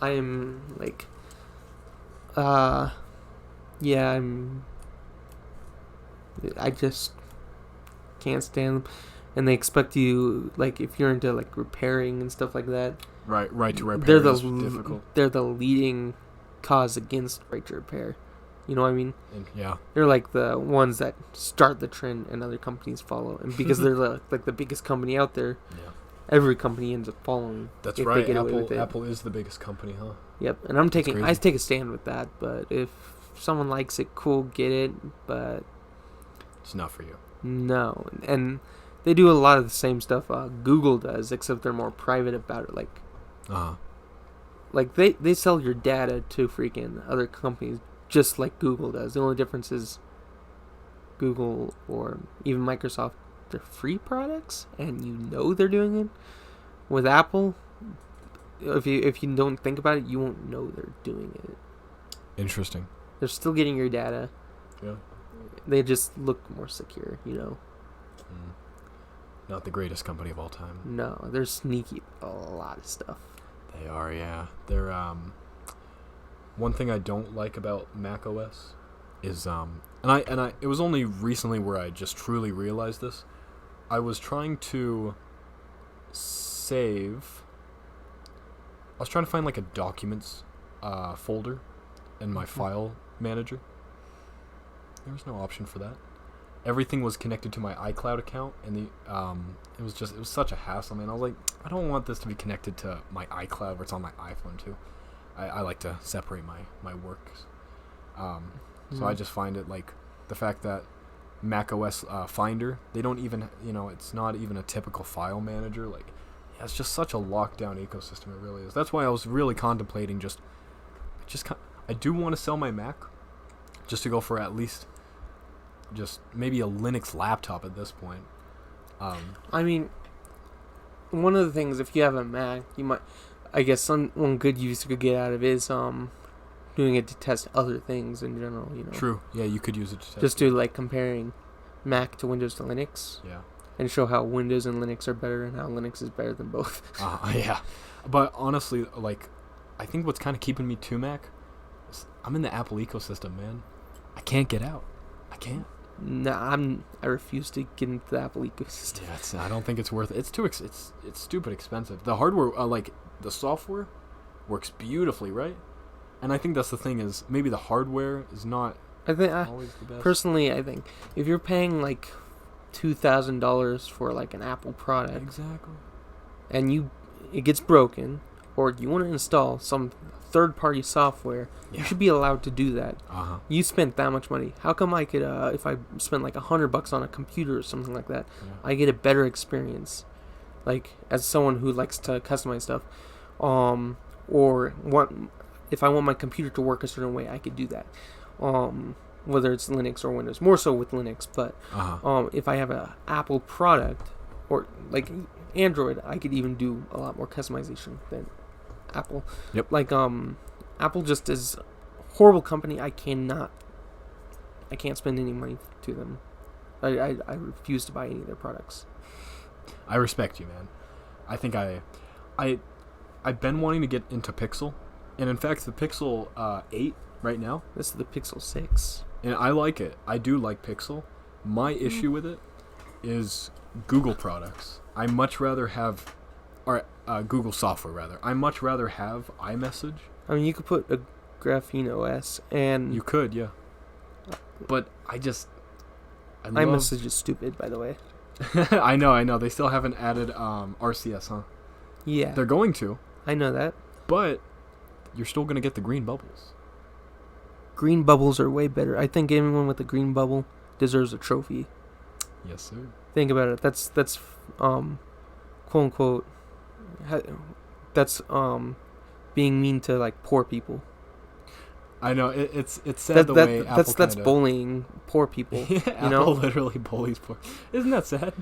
I am I just can't stand them. and they expect you, like, if you're into like repairing and stuff like that. Right to repair is difficult. They're the leading cause against right to repair. You know what I mean? Yeah. They're like the ones that start the trend and other companies follow. And because they're like the biggest company out there, every company ends up following. That's right. Apple is the biggest company, huh? Yep. And I take a stand with that. But if someone likes it, cool, get it. But it's not for you. No. And they do a lot of the same stuff Google does, except they're more private about it. Like they sell your data to freaking other companies, just like Google does. The only difference is Google or even Microsoft, they're free products, and you know they're doing it. With Apple, if you don't think about it, you won't know they're doing it. Interesting. They're still getting your data. Yeah. They just look more secure, you know. Not the greatest company of all time. No, they're sneaky a lot of stuff. They are, yeah. They're one thing I don't like about Mac OS is and I it was only recently where I just truly realized this. I was trying to find like a documents folder in my file manager. There was no option for that. Everything was connected to my iCloud account, and it was such a hassle, man. I was like, I don't want this to be connected to my iCloud where it's on my iPhone too. I like to separate my works. So I just find it like the fact that Mac OS Finder, they don't even, it's not even a typical file manager. Like, yeah, it's just such a lockdown ecosystem. It really is. That's why I was really contemplating I do want to sell my Mac just to go for at least just maybe a Linux laptop at this point. I mean, one of the things, if you have a Mac, you might, I guess one good use you could get out of it is doing it to test other things in general, True. Yeah, you could use it to test. Just do like comparing Mac to Windows to Linux. Yeah. And show how Windows and Linux are better and how Linux is better than both. Yeah. But honestly, like, I think what's kind of keeping me to Mac is I'm in the Apple ecosystem, man. I can't get out. I can't. No, I refuse to get into the Apple ecosystem. Yeah, I don't think it's worth it. It's stupid expensive. The hardware, like the software, works beautifully, right? And I think that's the thing is maybe the hardware is not always the best. Personally, I think if you're paying like $2,000 for like an Apple product, exactly, and it gets broken, or you want to install some third-party software, you should be allowed to do that. You spent that much money. How come I could, if I spend like $100 on a computer or something like that, I get a better experience, like as someone who likes to customize stuff, or if I want my computer to work a certain way, I could do that. Whether it's Linux or Windows, more so with Linux, but if I have an Apple product or like Android, I could even do a lot more customization than Apple. Yep. Like Apple just is a horrible company. I can't spend any money to them. I refuse to buy any of their products. I respect you, man. I think I've been wanting to get into Pixel, and in fact the Pixel 8 right now. This is the Pixel 6. And I like it. I do like Pixel. My issue with it is Google products. I much rather have, or Google software rather. I much rather have iMessage. I mean, you could put a Graphene OS and... You could, yeah. But iMessage is stupid, by the way. I know. They still haven't added RCS, huh? Yeah. They're going to. I know that. But you're still going to get the green bubbles. Green bubbles are way better. I think anyone with a green bubble deserves a trophy. Yes, sir. Think about it. That's quote unquote, that's being mean to like poor people. I know it's sad the way Apple that's bullying poor people. Yeah, you know? Apple literally bullies poor. Isn't that sad?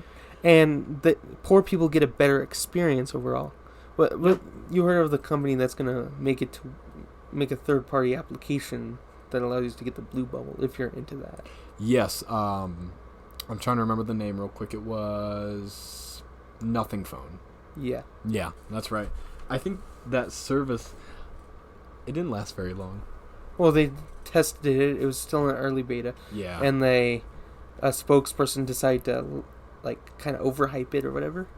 And the poor people get a better experience overall. But you heard of the company that's gonna make a third-party application that allows you to get the blue bubble if you're into that. Yes. I'm trying to remember the name real quick. It was Nothing Phone. Yeah. Yeah, that's right. I think that service, it didn't last very long. Well, they tested it. It was still in early beta. Yeah. And a spokesperson decided to like kind of overhype it or whatever,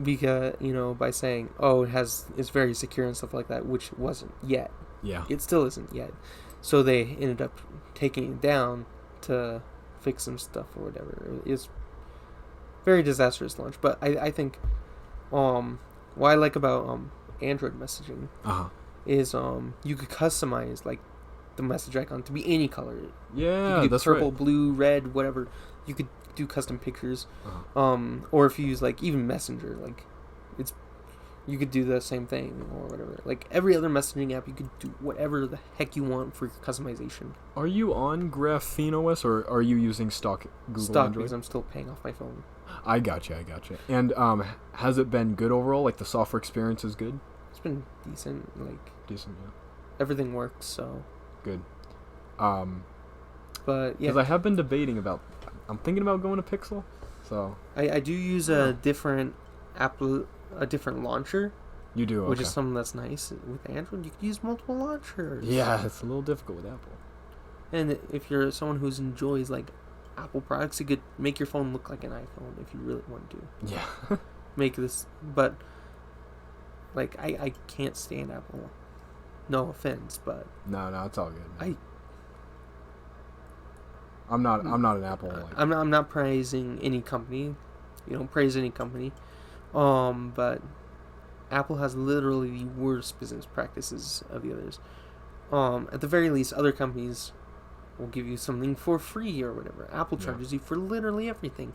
because by saying it's very secure and stuff like that, which it wasn't yet. Yeah. It still isn't yet. So they ended up taking it down to fix some stuff or whatever. It's very disastrous launch, but I think what I like about Android messaging is you could customize like the message icon to be any color. Yeah, you could that's purple, right. blue, red, whatever. You could do custom pictures. Or if you use like even Messenger, like you could do the same thing or whatever. Like every other messaging app, you could do whatever the heck you want for customization. Are you on Graphene OS or are you using stock Google Android? Because I'm still paying off my phone. I gotcha. And has it been good overall? Like the software experience is good? It's been decent. Decent, yeah. Everything works, so. Good. But yeah. Because I have been debating I'm thinking about going to Pixel, so. I do use a different different launcher. You do, okay. Which is something that's nice. With Android, you can use multiple launchers. Yeah, it's a little difficult with Apple. And if you're someone who enjoys like Apple products, you could make your phone look like an iPhone if you really want to. Yeah. Make this, but like I can't stand Apple. No offense, but no, it's all good. I'm not an Apple. I'm not praising any company. You don't praise any company. But Apple has literally the worst business practices of the others. At the very least, other companies will give you something for free or whatever. Apple charges you for literally everything,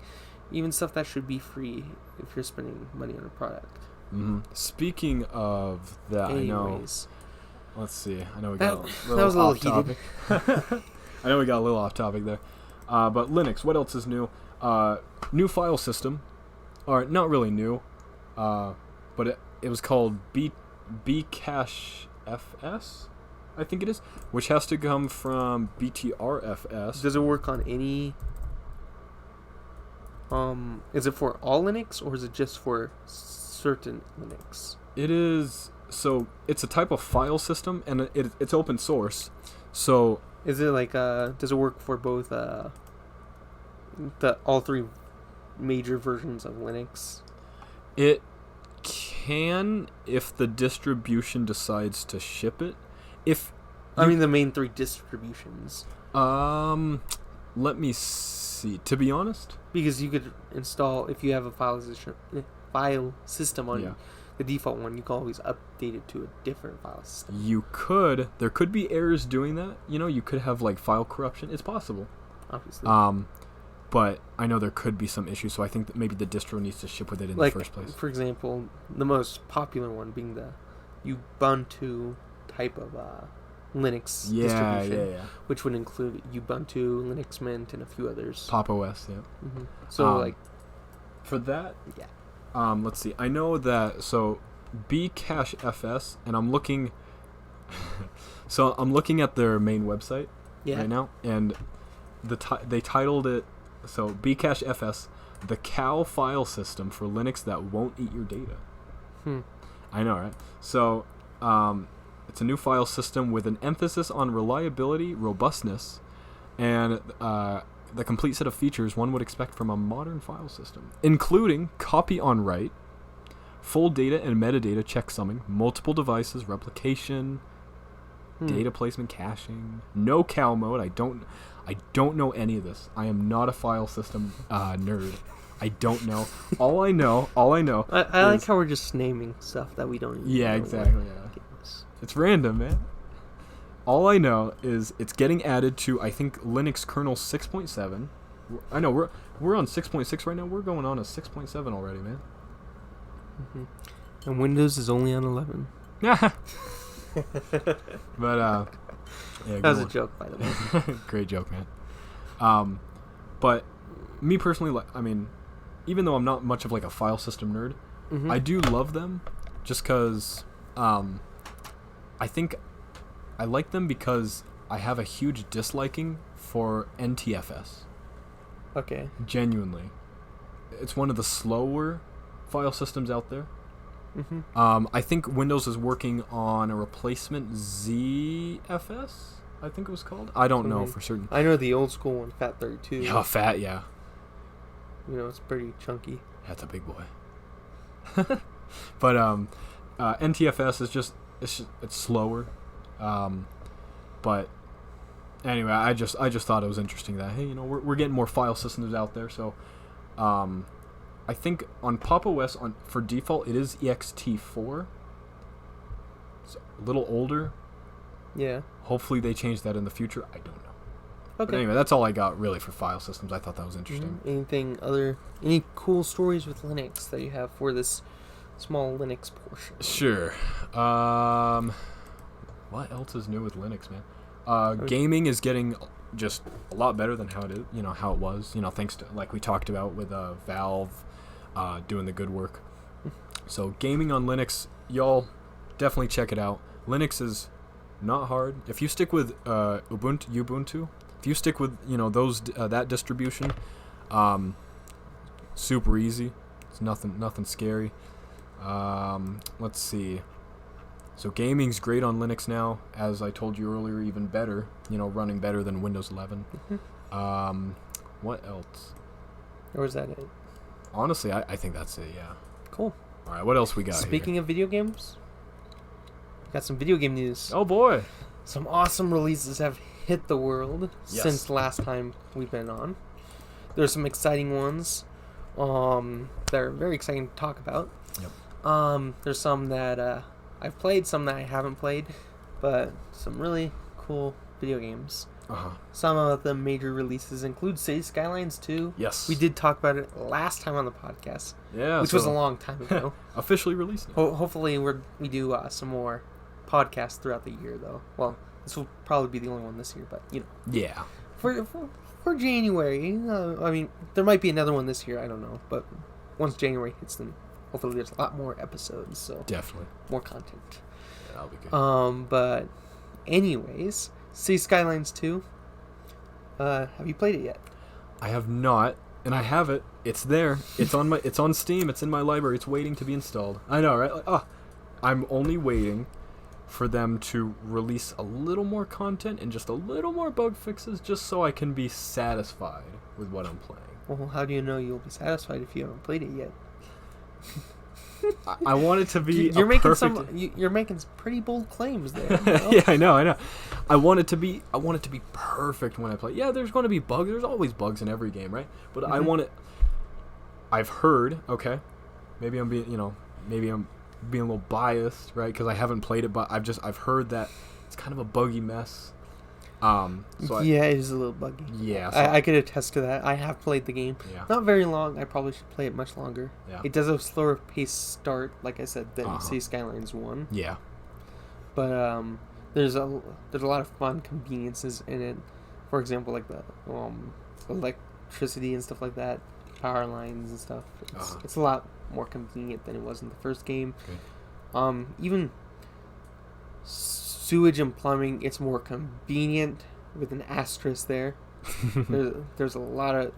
even stuff that should be free if you're spending money on a product. Mm-hmm. Speaking of that, anyways, I know. Let's see. I know we that got a little off topic. I know we got a little off topic there. But Linux, what else is new? New file system, or not really new, but it was called Bcache FS, I think it is, which has to come from BTRFS. Does it work on any? Is it for all Linux or is it just for certain Linux? It is. So it's a type of file system, and it's open source. So is it like does it work for both all three major versions of Linux? It can if the distribution decides to ship it. I mean the main three distributions. Let me see. To be honest, because you could install if you have a file system on the default one, you can always update it to a different file system. You could. There could be errors doing that. You could have like file corruption. It's possible. Obviously. But I know there could be some issues, so I think that maybe the distro needs to ship with it in the first place. For example, the most popular one being the Ubuntu type of Linux distribution, which would include Ubuntu, Linux Mint, and a few others. Pop OS, yeah. Mm-hmm. So, for that, let's see. I know that, so Bcache FS, and I'm looking, so I'm looking at their main website right now, and they titled it, so Bcache FS, the cow file system for Linux that won't eat your data. I know, right? So, it's a new file system with an emphasis on reliability, robustness, and the complete set of features one would expect from a modern file system, including copy on write, full data and metadata checksumming, multiple devices, replication, data placement, caching, no cow mode. I don't know any of this. I am not a file system nerd. I don't know. All I know. I like how we're just naming stuff that we don't even know. Exactly. Yeah. It's random, man. All I know is it's getting added to, I think, Linux kernel 6.7. I know we're on 6.6 right now. We're going on a 6.7 already, man. Mm-hmm. And Windows is only on 11. But that was a joke, by the way. Great joke, man. But me personally, I mean, even though I'm not much of like a file system nerd, I do love them just because I think I like them because I have a huge disliking for NTFS. Okay. Genuinely. It's one of the slower file systems out there. I think Windows is working on a replacement ZFS, I think it was called. I don't know for certain. I know the old school one, FAT32. Yeah, FAT, yeah. it's pretty chunky. That's a big boy. But NTFS is just it's slower. But anyway, I just thought it was interesting that, hey, we're getting more file systems out there. So I think on Pop! OS for default it is ext4. It's a little older. Yeah. Hopefully they change that in the future. I don't know. Okay. But anyway, that's all I got really for file systems. I thought that was interesting. Any cool stories with Linux that you have for this small Linux portion? Sure. What else is new with Linux, man? Gaming is getting just a lot better than how it is, how it was, thanks to, like we talked about with Valve doing the good work. So gaming on Linux, y'all definitely check it out. Linux is not hard. If you stick with Ubuntu, if you stick with those that distribution, super easy. It's nothing scary. Let's see. So gaming's great on Linux now, as I told you earlier, even better. Running better than Windows 11. Mm-hmm. What else? Or is that it? Honestly, I think that's it. Yeah. Cool. All right. What else we got? Speaking of video games, got some video game news. Oh boy. Some awesome releases have hit the world since last time we've been on. There's some exciting ones that are very exciting to talk about. Yep. There's some that I've played, some that I haven't played, but some really cool video games. Some of the major releases include City Skylines 2. Yes. We did talk about it last time on the podcast. Yeah. Which was a long time ago. Officially released now. Hopefully we do some more podcasts throughout the year, though. Well, this will probably be the only one this year, but, Yeah. For January, I mean, there might be another one this year, I don't know. But once January hits, then hopefully there's a lot more episodes, so... Definitely. More content. Yeah, that'll be good. But anyways, City Skylines 2. Have you played it yet? I have not, and I have it. It's there. It's on Steam. It's in my library. It's waiting to be installed. I know, right? Like, I'm only waiting for them to release a little more content and just a little more bug fixes, just so I can be satisfied with what I'm playing. Well, how do you know you'll be satisfied if you haven't played it yet? I want it to be. You're making some pretty bold claims there. Yeah, I know. I want it to be perfect when I play. Yeah, there's going to be bugs. There's always bugs in every game, right? But I want it. I've heard. Okay, maybe I'm being a little biased, right? Because I haven't played it, but I've heard that it's kind of a buggy mess. Yeah, it is a little buggy. Yeah, I could attest to that. I have played the game. Yeah. Not very long. I probably should play it much longer. Yeah. It does a slower pace start, like I said, than City Skylines 1. Yeah. But there's a lot of fun conveniences in it. For example, like the electricity and stuff like that, power lines and stuff. It's a lot more convenient than it was in the first game. Okay. Even sewage and plumbing, it's more convenient with an asterisk there. There's a lot of...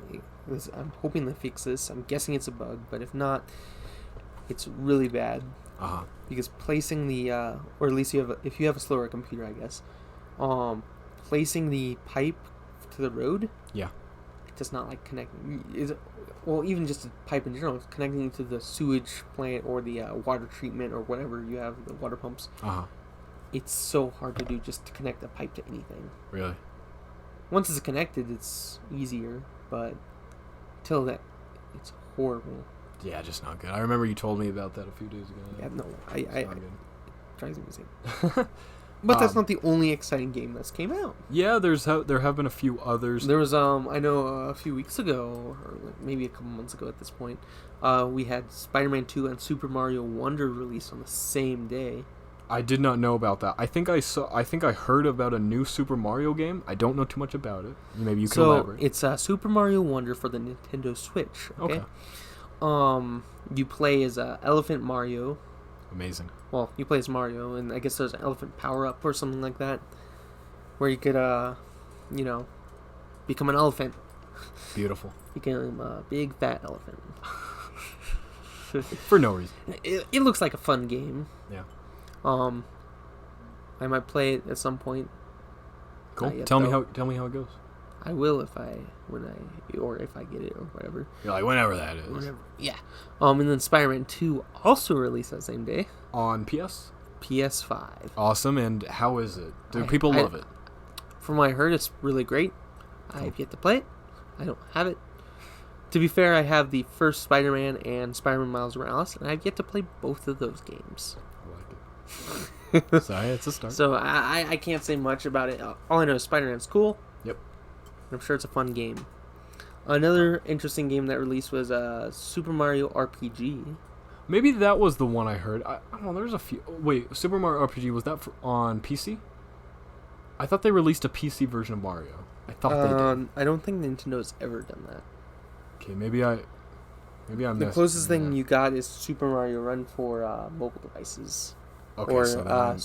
I'm hoping they fix this. I'm guessing it's a bug, but if not, it's really bad. Because placing the... or at least if you have a slower computer, I guess. Placing the pipe to the road... Yeah. It does not like connect... Well, even just a pipe in general, connecting to the sewage plant or the water treatment or whatever you have, the water pumps. It's so hard to do just to connect the pipe to anything. Really? Once it's connected, it's easier, but till that, it's horrible. Yeah, just not good. I remember you told me about that a few days ago. Yeah, no, it drives me insane. But that's not the only exciting game that's came out. Yeah, there have been a few others. There was I know a few weeks ago, or maybe a couple months ago at this point, we had Spider-Man 2 and Super Mario Wonder released on the same day. I did not know about that. I think I heard about a new Super Mario game. I don't know too much about it. Maybe you can elaborate. So it's Super Mario Wonder for the Nintendo Switch. Okay. You play as Elephant Mario. Amazing. Well, you play as Mario, and I guess there's an elephant power-up or something like that, where you could, become an elephant. Beautiful. Become a big, fat elephant. For no reason. It looks like a fun game. Yeah. I might play it at some point. Cool. Tell me how it goes. I will if I get it or whatever. You're like, whenever that is. Whatever. Yeah. And then Spider-Man 2 also released that same day. On PS? PS5. Awesome, and how is it? Do people love it? From what I heard, it's really great. Cool. I have yet to play it. I don't have it. To be fair, I have the first Spider-Man and Spider-Man Miles Morales, and I've yet to play both of those games. I like it. Sorry, it's a start. So I can't say much about it. All I know is Spider-Man's cool. Yep. I'm sure it's a fun game. Another interesting game that released was Super Mario RPG. Maybe that was the one I heard. I don't know, there's a few. Wait, Super Mario RPG, was that on PC? I thought they released a PC version of Mario. I thought they did. I don't think Nintendo's ever done that. Okay, maybe I missed. The closest thing you got is Super Mario Run for mobile devices. Okay, or so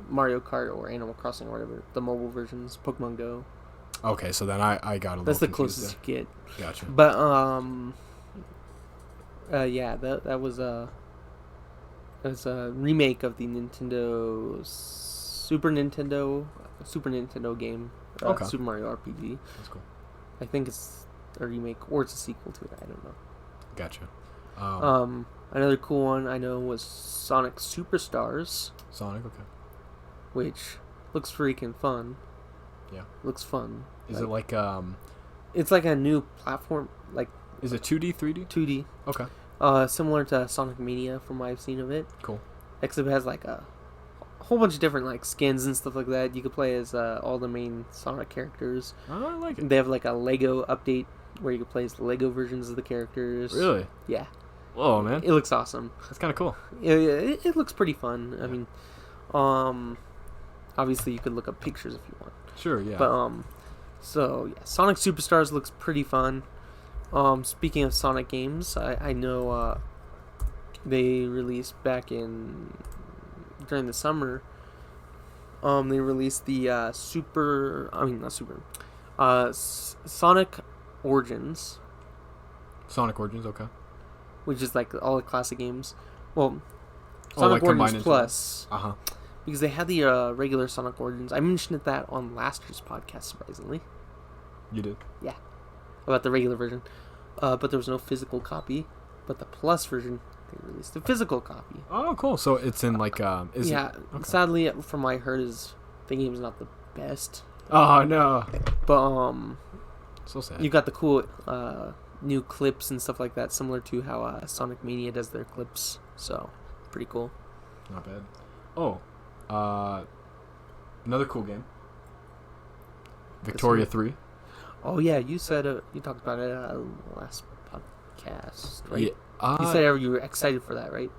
Mario Kart or Animal Crossing or whatever. The mobile versions, Pokemon Go. Okay, so then I got a little confused. That's the closest you get. Gotcha. But yeah, that was a remake of the Super Nintendo game. Okay. Super Mario RPG. That's cool. I think it's a remake or it's a sequel to it. I don't know. Gotcha. Another cool one I know was Sonic Superstars. Sonic, okay. Which looks freaking fun. Yeah. Looks fun. Is it like It's like a new platform. Like. Is it 2D, 3D? 2D. Okay. Similar to Sonic Mania from what I've seen of it. Cool. Except it has like a whole bunch of different like skins and stuff like that. You could play as all the main Sonic characters. Oh, I like it. They have like a Lego update where you can play as the Lego versions of the characters. Really? Yeah. Whoa, man. It looks awesome. That's kind of cool. Yeah, it looks pretty fun. Yeah. I mean, obviously you could look up pictures if you want. Sure, yeah. But so yeah, Sonic Superstars looks pretty fun. Speaking of Sonic games, I know they released back during the summer. They released the Sonic Origins. Sonic Origins, okay. Which is like all the classic games. Well, Sonic like Origins Plus. Uh-huh. Because they had the regular Sonic Origins. I mentioned that on last year's podcast, surprisingly. You did? Yeah. About the regular version. But there was no physical copy. But the Plus version, they released a physical copy. Oh, cool. So it's in like... Okay. Sadly, from what I heard, the game's not the best. Oh, no. But, so sad. You got the cool new clips and stuff like that, similar to how Sonic Mania does their clips. So, pretty cool. Not bad. Oh, another cool game. Victoria 3. Oh yeah, you said you talked about it last podcast, right? Yeah, you said you were excited for that, right?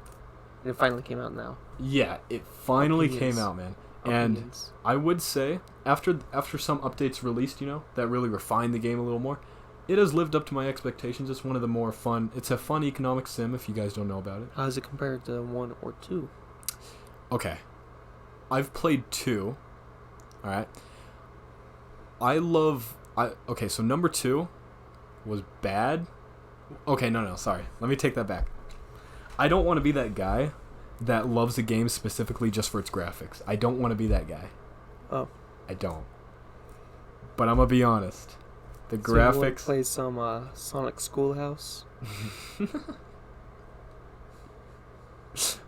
And it finally came out now. Yeah, it finally came out, man. And I would say after some updates released, that really refined the game a little more, it has lived up to my expectations. It's one of the more fun. It's a fun economic sim if you guys don't know about it. How does it compare to 1 or 2? Okay. I've played 2. All right. Okay, so number 2 was bad. Okay, no, sorry. Let me take that back. I don't want to be that guy that loves a game specifically just for its graphics. I don't want to be that guy. Oh. I don't. But I'm going to be honest. The so graphics... you want to play some Sonic Schoolhouse?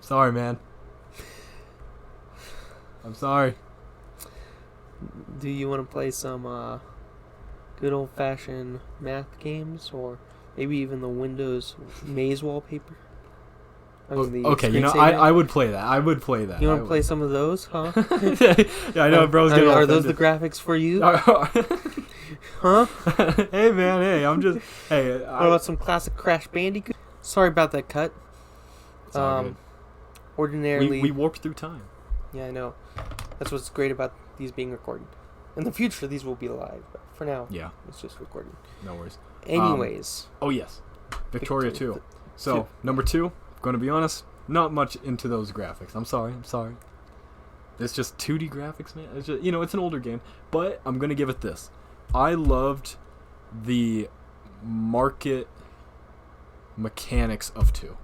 Sorry, man. I'm sorry. Do you want to play some good old-fashioned math games, or maybe even the Windows maze wallpaper? Okay, I would play that. You want to play some of those, huh? Yeah, I know, bro's getting Are those the graphics for you? Huh? Hey, man, hey, I'm just... Hey, what about some classic Crash Bandicoot? Sorry about that cut. It's all good. Ordinarily... We warped through time. Yeah, I know. That's what's great about these being recorded. In the future, these will be live, but for now, yeah, it's just recording. No worries. Anyways. Oh, yes. Victoria 2. So, number 2, going to be honest, not much into those graphics. I'm sorry. It's just 2D graphics, man. It's just, it's an older game. But I'm going to give it this. I loved the market mechanics of 2.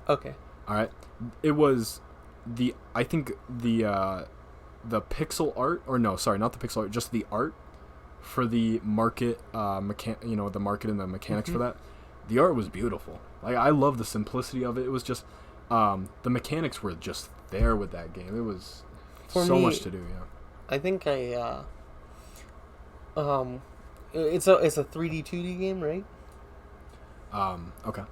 Okay. All right. It was I think the pixel art, or no, sorry, not the pixel art, just the art for the market, the market and the mechanics for that, the art was beautiful. Like, I love the simplicity of it. It was just, the mechanics were just there with that game. It was much to do. Yeah. I think it's a 3D 2D game, right? Okay.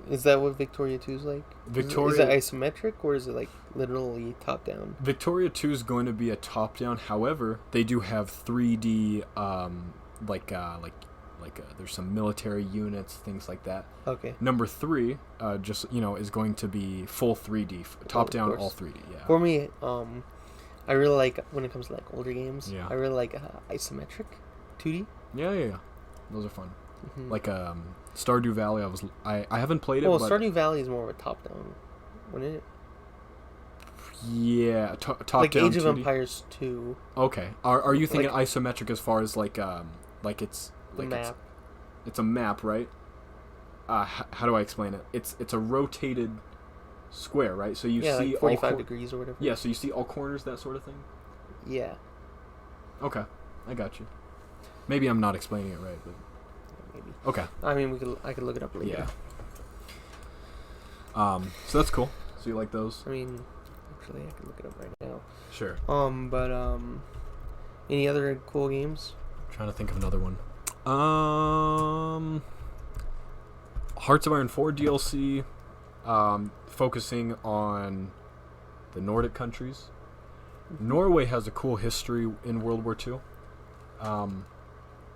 Is that what Victoria 2 is like? Victoria, is it isometric or is it like literally top down? Victoria 2 is going to be a top down. However, they do have 3D there's some military units, things like that. Okay. Number 3 is going to be full 3D, top down, all 3D. Yeah. For me, I really like when it comes to like older games. Yeah. I really like isometric 2D. Yeah. Those are fun. Mm-hmm. Like Stardew Valley, I haven't played it. Well, Stardew Valley is more of a top down, wouldn't it? Yeah, top like down. Age 2D. of Empires 2. Okay. Are you thinking isometric as far as like it's like map? It's a map, right? How do I explain it? It's a rotated square, right? So you see like 45 degrees or whatever. Yeah, so you see all corners, that sort of thing. Yeah. Okay, I got you. Maybe I'm not explaining it right, but maybe. Okay. I mean, I could look it up later. Yeah. So that's cool. So you like those? I mean, actually, I can look it up right now. Sure. Any other cool games? I'm trying to think of another one. Hearts of Iron 4 DLC, focusing on the Nordic countries. Norway has a cool history in World War II.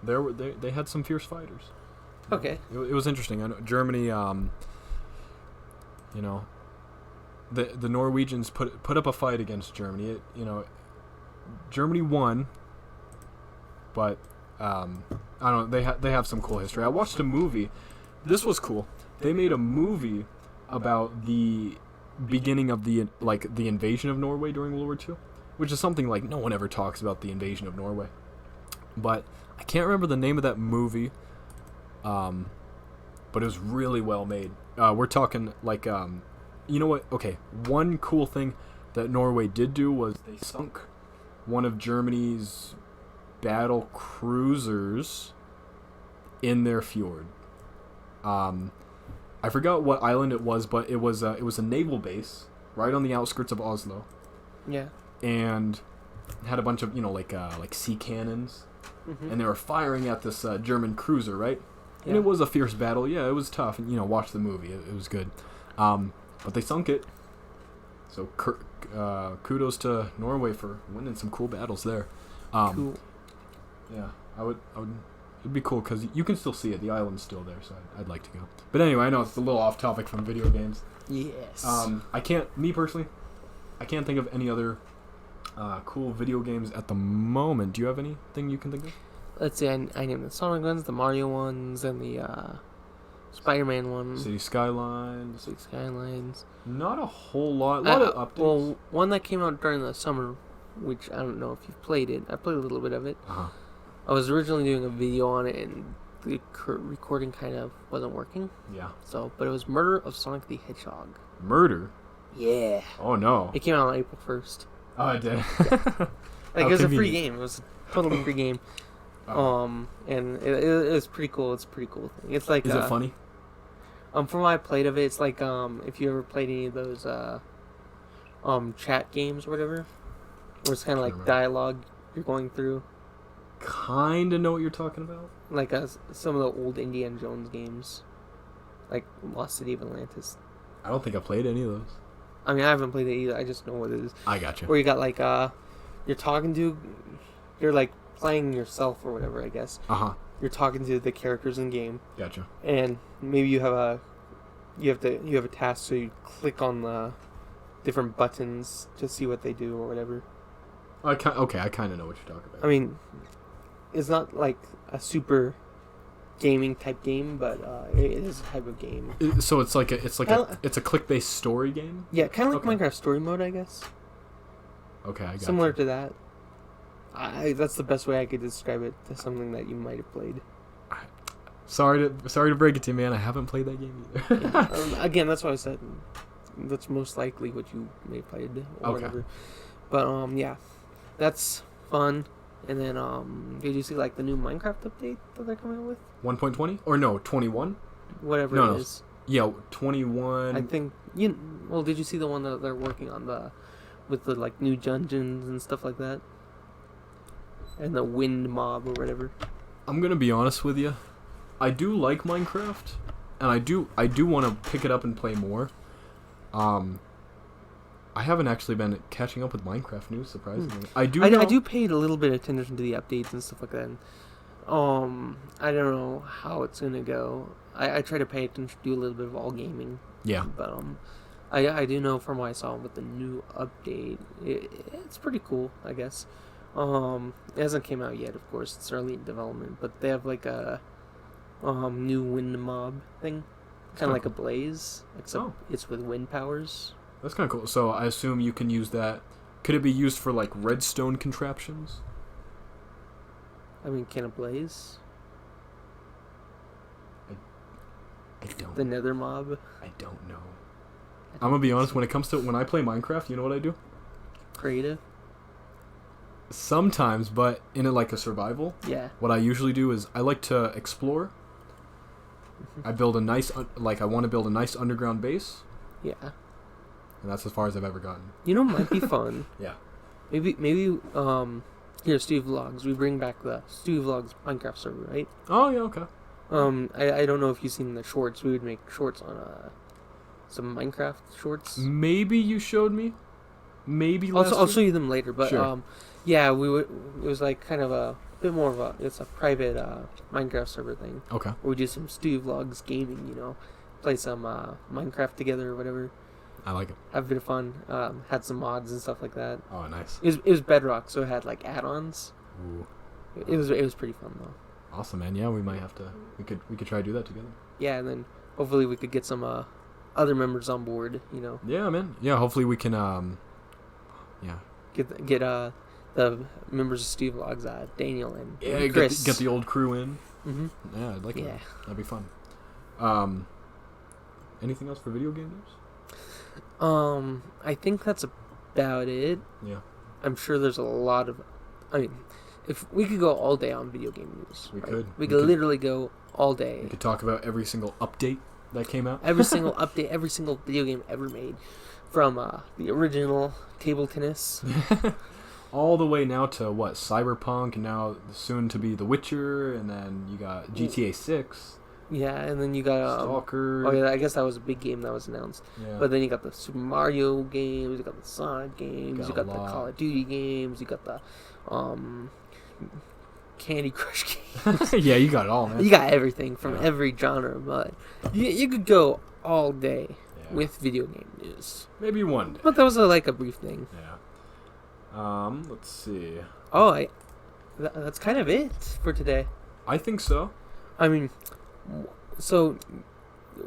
They had some fierce fighters. Okay. It was interesting. I know Germany. The Norwegians put up a fight against Germany. Germany won, but I don't know. They have some cool history. I watched a movie. This was cool. They made a movie about the beginning of the invasion of Norway during World War II, which is something like no one ever talks about the invasion of Norway. But I can't remember the name of that movie. But it was really well made. We're talking like you know what? Okay, one cool thing that Norway did do was they sunk one of Germany's battle cruisers in their fjord. I forgot what island it was, but it was a naval base right on the outskirts of Oslo. Yeah. And had a bunch of like sea cannons, and they were firing at this German cruiser, right? Yeah. And it was a fierce battle. Yeah, it was tough. And watch the movie. It was good. But they sunk it. So kudos to Norway for winning some cool battles there. Cool. Yeah, I would. It'd be cool because you can still see it. The island's still there, so I'd like to go. But anyway, I know it's a little off topic from video games. Yes. Me personally, I can't think of any other cool video games at the moment. Do you have anything you can think of? Let's see. I named the Sonic ones, the Mario ones, and the Spider-Man one. City Skylines. Not a whole lot. A lot of updates. Well, one that came out during the summer, which I don't know if you've played it. I played a little bit of it. Uh-huh. I was originally doing a video on it, and the recording kind of wasn't working. Yeah. But it was Murder of Sonic the Hedgehog. Murder? Yeah. Oh, no. It came out on April 1st. Oh, it did? It was a free game. It was a totally free game. And it's pretty cool. It's a pretty cool thing. It's like... Is it funny? From what I played of it, it's like, if you ever played any of those, chat games or whatever, where it's kind of like dialogue you're going through. Kind of know what you're talking about. Like some of the old Indiana Jones games, like Lost City of Atlantis. I don't think I played any of those. I mean, I haven't played it either. I just know what it is. I gotcha. Where you got like you're like playing yourself or whatever, I guess. You're talking to the characters in the game. Gotcha. And maybe you have a task, so you click on the different buttons to see what they do or whatever. I kind of know what you're talking about. I mean, it's not like a super gaming type game, but it is a type of game. So it's a click-based story game. Yeah, kind of like Minecraft Story Mode, I guess. Okay, I got similar to that. That's the best way I could describe it to something that you might have played. Sorry to break it to you, man. I haven't played that game either. Yeah, again, that's why I said that's most likely what you may have played or whatever. But yeah, that's fun. And then, did you see like the new Minecraft update that they're coming out with? 1.20 or no 21? Whatever it is. Yeah, 21. I think well, did you see the one that they're working on with the like new dungeons and stuff like that? And the wind mob or whatever. I'm gonna be honest with you. I do like Minecraft, and I do want to pick it up and play more. I haven't actually been catching up with Minecraft news, surprisingly. I do pay a little bit of attention to the updates and stuff like that. I don't know how it's gonna go. I try to pay attention, do a little bit of all gaming. Yeah. But I do know from what I saw with the new update, it's pretty cool, I guess. It hasn't came out yet, of course. It's early in development, but they have like a new wind mob thing, kind of like a blaze, except it's with wind powers. That's kind of cool. So I assume you can use that. Could it be used for like redstone contraptions? I mean, can it blaze? I don't. The nether mob? I don't know. I'm gonna be honest. When I play Minecraft, you know what I do? Creative. Sometimes, but in like a survival. Yeah. What I usually do is I like to explore. I build a nice I want to build a nice underground base. Yeah. And that's as far as I've ever gotten. You know, it might be fun. Yeah. Maybe here, Stu Vlogs. We bring back the Stu Vlogs Minecraft server, right? Oh yeah, okay. I don't know if you've seen the shorts. We would make shorts on some Minecraft shorts. Maybe you showed me. Maybe I'll show you them later. But sure. Yeah, we would. It was like kind of a bit more of it's a private Minecraft server thing. Okay. Where we do some Stu Vlogs gaming. You know, play some Minecraft together or whatever. I like it. Have a bit of fun. Had some mods and stuff like that. Oh, nice. It was Bedrock, so it had like add-ons. Ooh. It was pretty fun though. Awesome, man. Yeah, we might have to. We could try to do that together. Yeah, and then hopefully we could get some other members on board. You know. Yeah, man. Yeah, hopefully we can. Yeah. Get the members of Steve Vlogs, Daniel and Chris. Get the old crew in. Mm-hmm. Yeah, I'd like that. That'd be fun. Anything else for video game news? I think that's about it. Yeah. I'm sure there's a lot of. I mean, if we could go all day on video game news, we right? could. We could literally go all day. We could talk about every single update that came out. Every single update, every single video game ever made, from the original table tennis, all the way now to what, Cyberpunk, and now soon to be The Witcher, and then you got GTA 6. Yeah, and then you got Stalker. Oh yeah, I guess that was a big game that was announced. Yeah. But then you got the Super Mario games, you got the Sonic games, you got the Call of Duty games, you got the Candy Crush games. Yeah, you got it all, man. You got everything from every genre, but you could go all day with video game news. Maybe one day. But that was like a brief thing. Yeah. Let's see. Oh, that's kind of it for today. I think so. I mean, so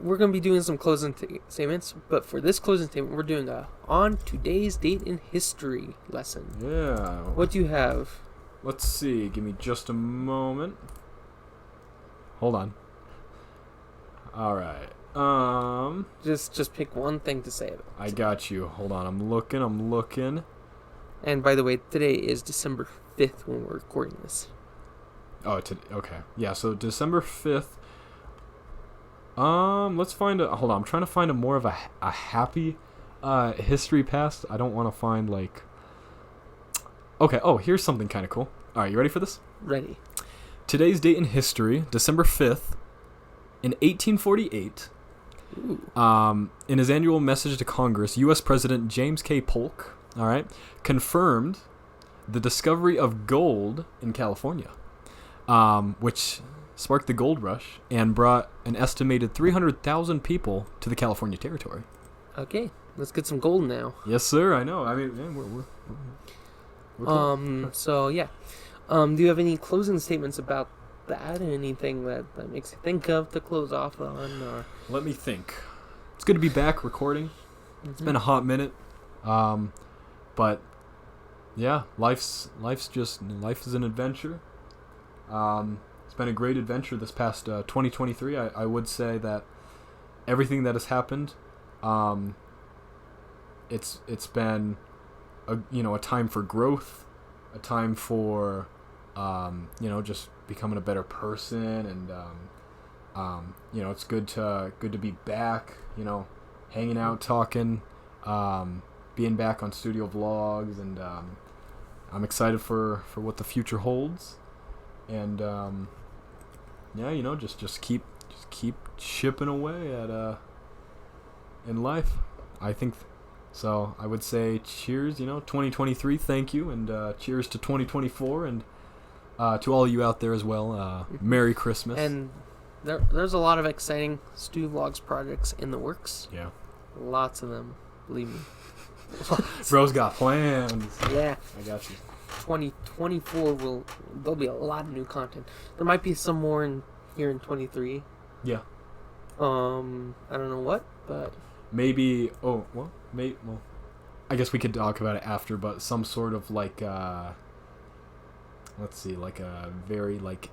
we're going to be doing some closing statements, but for this closing statement, we're doing a on today's date in history lesson. Yeah. What do you have? Let's see. Give me just a moment. Hold on. All right. Just pick one thing to say about it. I got you. Hold on. I'm looking. And by the way, today is December 5th when we're recording this. Oh, okay. Yeah, so December 5th. Let's find a... Hold on, I'm trying to find a more of a happy history past. I don't want to find, like... Okay, here's something kind of cool. Alright, you ready for this? Ready. Today's date in history, December 5th, in 1848, in his annual message to Congress, U.S. President James K. Polk, confirmed the discovery of gold in California, which sparked the gold rush and brought an estimated 300,000 people to the California territory. Okay, let's get some gold now. Yes, sir. I know. I mean, man, we're cool. So yeah. Do you have any closing statements about that? Anything that makes you think of to close off on? Or? Let me think. It's good to be back recording. Mm-hmm. It's been a hot minute. But yeah, life is an adventure. It's been a great adventure this past 2023. I would say that everything that has happened, it's been a time for growth, a time for just becoming a better person, and it's good to be back, hanging out, talking, being back on studio vlogs, and I'm excited for what the future holds, and just keep chipping away at in life. I think so. I would say cheers, 2023, thank you, and cheers to 2024, and to all you out there as well, Merry Christmas. And there's a lot of exciting Stu Vlogs projects in the works. Yeah. Lots of them, believe me. Bro's got plans. Yeah. I got you. 2024 there'll be a lot of new content. There might be some more here in 23. Yeah. I don't know what, but maybe. Oh well, I guess we could talk about it after. But some sort of like, let's see, like a very like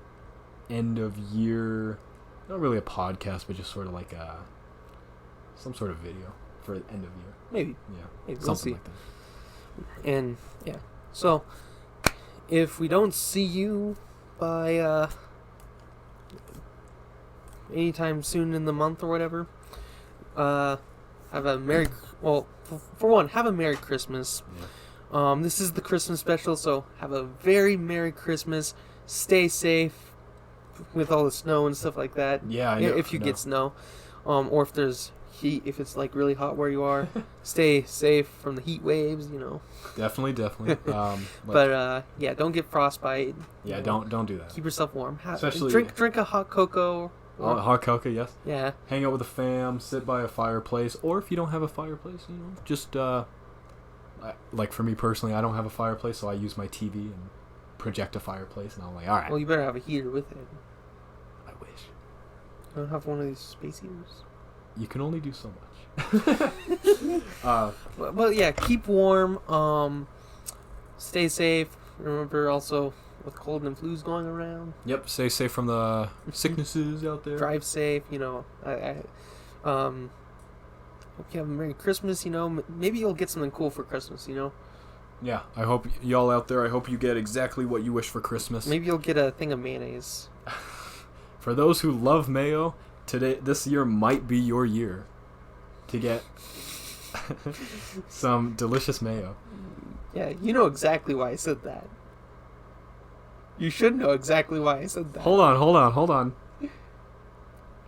end of year, not really a podcast, but just sort of like some sort of video for end of year. Maybe. Yeah. Maybe. Something We'll see. like that. And yeah, so if we don't see you by anytime soon in the month or whatever, have a Merry... Well, for one, have a Merry Christmas. Yeah. This is the Christmas special, so have a very Merry Christmas. Stay safe with all the snow and stuff like that. Yeah, I know. If you get snow. Or if there's heat, if it's like really hot where you are, stay safe from the heat waves, Definitely. But yeah, don't get frostbite. Yeah, don't do that. Keep yourself warm. Especially drink a hot cocoa. Hot cocoa, yes. Yeah. Hang out with the fam, sit by a fireplace, or if you don't have a fireplace, just like for me personally, I don't have a fireplace, so I use my TV and project a fireplace, and I'm like, all right. Well, you better have a heater with it. I wish. You don't have one of these space heaters. You can only do so much. Well, yeah, keep warm. Stay safe. Remember also with cold and flus going around. Yep, stay safe from the sicknesses out there. Drive safe. I hope you have a Merry Christmas. Maybe you'll get something cool for Christmas. Yeah, I hope y'all out there. I hope you get exactly what you wish for Christmas. Maybe you'll get a thing of mayonnaise. For those who love mayo, this year might be your year to get some delicious mayo. Yeah, you know exactly why I said that. You should know exactly why I said that. Hold on.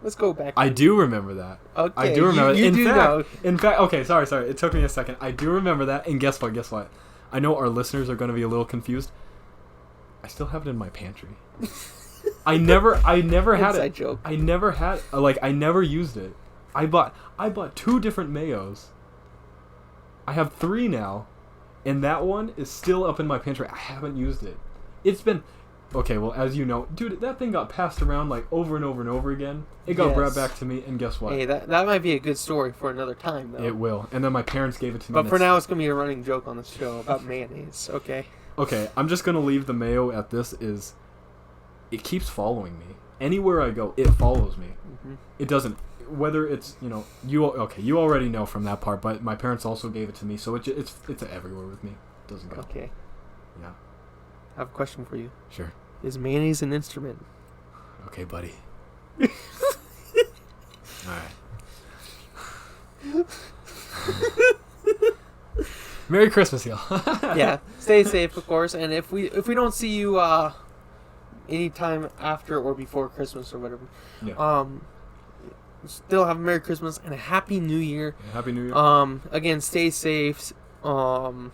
Let's go back. I do remember that. Okay, I do remember you do know. In fact, okay, sorry. It took me a second. I do remember that, and guess what? I know our listeners are going to be a little confused. I still have it in my pantry. I never had it. Joke. I never had I never used it. I bought 2 different mayos. I have 3 now, and that one is still up in my pantry. I haven't used it. It's been okay. Well, as you know, dude, that thing got passed around like over and over and over again. It got brought back to me, and guess what? Hey, that might be a good story for another time, though. It will. And then my parents gave it to me. But for now, it's gonna be a running joke on the show about mayonnaise. Okay. Okay, I'm just gonna leave the mayo at this. It keeps following me anywhere I go. It follows me. Mm-hmm. It doesn't. Whether it's you already know from that part, but my parents also gave it to me, so it's everywhere with me. It doesn't go. Okay. Yeah. I have a question for you. Sure. Is mayonnaise an instrument? Okay, buddy. Alright. Merry Christmas, y'all. Yeah. Stay safe, of course, and if we don't see you anytime after or before Christmas or whatever, still have a Merry Christmas and a Happy New Year. Yeah, Happy New Year. Again, stay safe. Have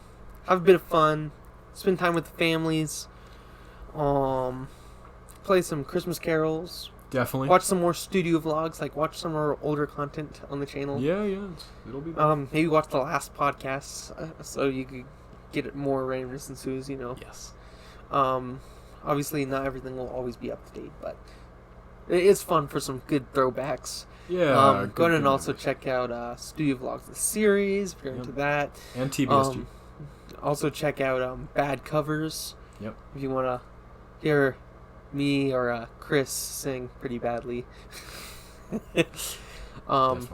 a bit of fun. Spend time with the families. Play some Christmas carols. Definitely. Watch some more studio vlogs. Watch some of our older content on the channel. Yeah. It'll be better. Maybe watch the last podcasts so you could get more randomness ensues. Yes. Obviously, not everything will always be up to date, but it is fun for some good throwbacks. Yeah. Go ahead and also check out Studio Vlogs, the series, if you're into that. And TBSG. Also check out Bad Covers. Yep. If you want to hear me or Chris sing pretty badly. Definitely.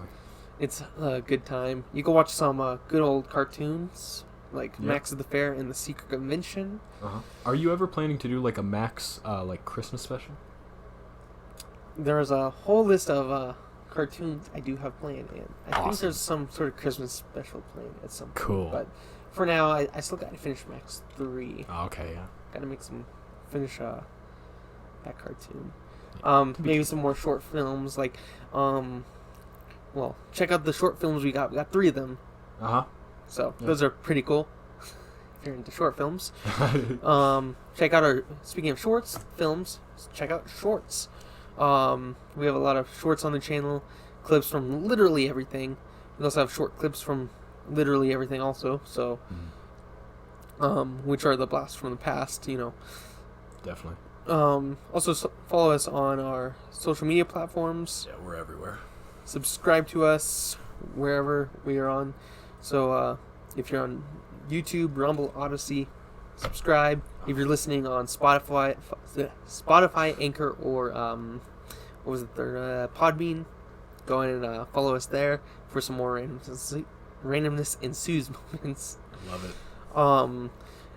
It's a good time. You can watch some good old cartoons. like Max at the Fair and the Secret Convention. Are you ever planning to do like a Max like Christmas special? There's a whole list of cartoons I do have planned, and I think there's some sort of Christmas special planned at some point. Cool. But for now, I still got to finish Max 3. Okay, yeah. Got to finish that cartoon. Maybe some more short films, like, well, check out the short films we got. We got 3 of them. So those are pretty cool. If you're into short films, check out speaking of films, check out shorts. We have a lot of shorts on the channel, clips from literally everything. We also have short clips from literally everything also. So, which are the blasts from the past, Definitely. Also follow us on our social media platforms. Yeah, we're everywhere. Subscribe to us wherever we are on. So if you're on YouTube, Rumble, Odyssey, subscribe. If you're listening on Spotify, Anchor, or what was it? Podbean, go ahead and follow us there for some more randomness ensues moments. I love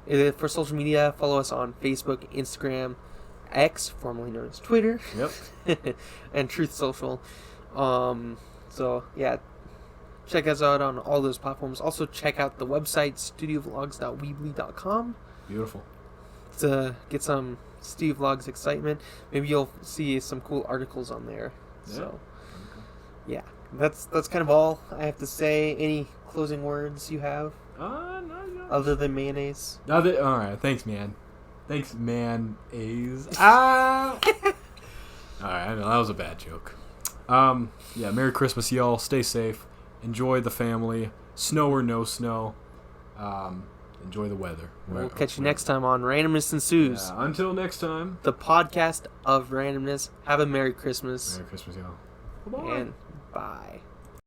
it. For social media, follow us on Facebook, Instagram, X, formerly known as Twitter. Yep. And Truth Social. So yeah, check us out on all those platforms. Also check out the website studiovlogs.weebly.com. Beautiful. To get some Steve Vlogs excitement. Maybe you'll see some cool articles on there. Yeah. So yeah, that's kind of all I have to say. Any closing words you have? No. Other than mayonnaise? All right, thanks, man. Thanks, man-aze. All right, I know that was a bad joke. Yeah, Merry Christmas, y'all. Stay safe. Enjoy the family. Snow or no snow. Enjoy the weather. We'll catch you next time on Randomness Ensues. Yeah, until next time. The podcast of randomness. Have a Merry Christmas. Merry Christmas, y'all. Bye-bye. And bye.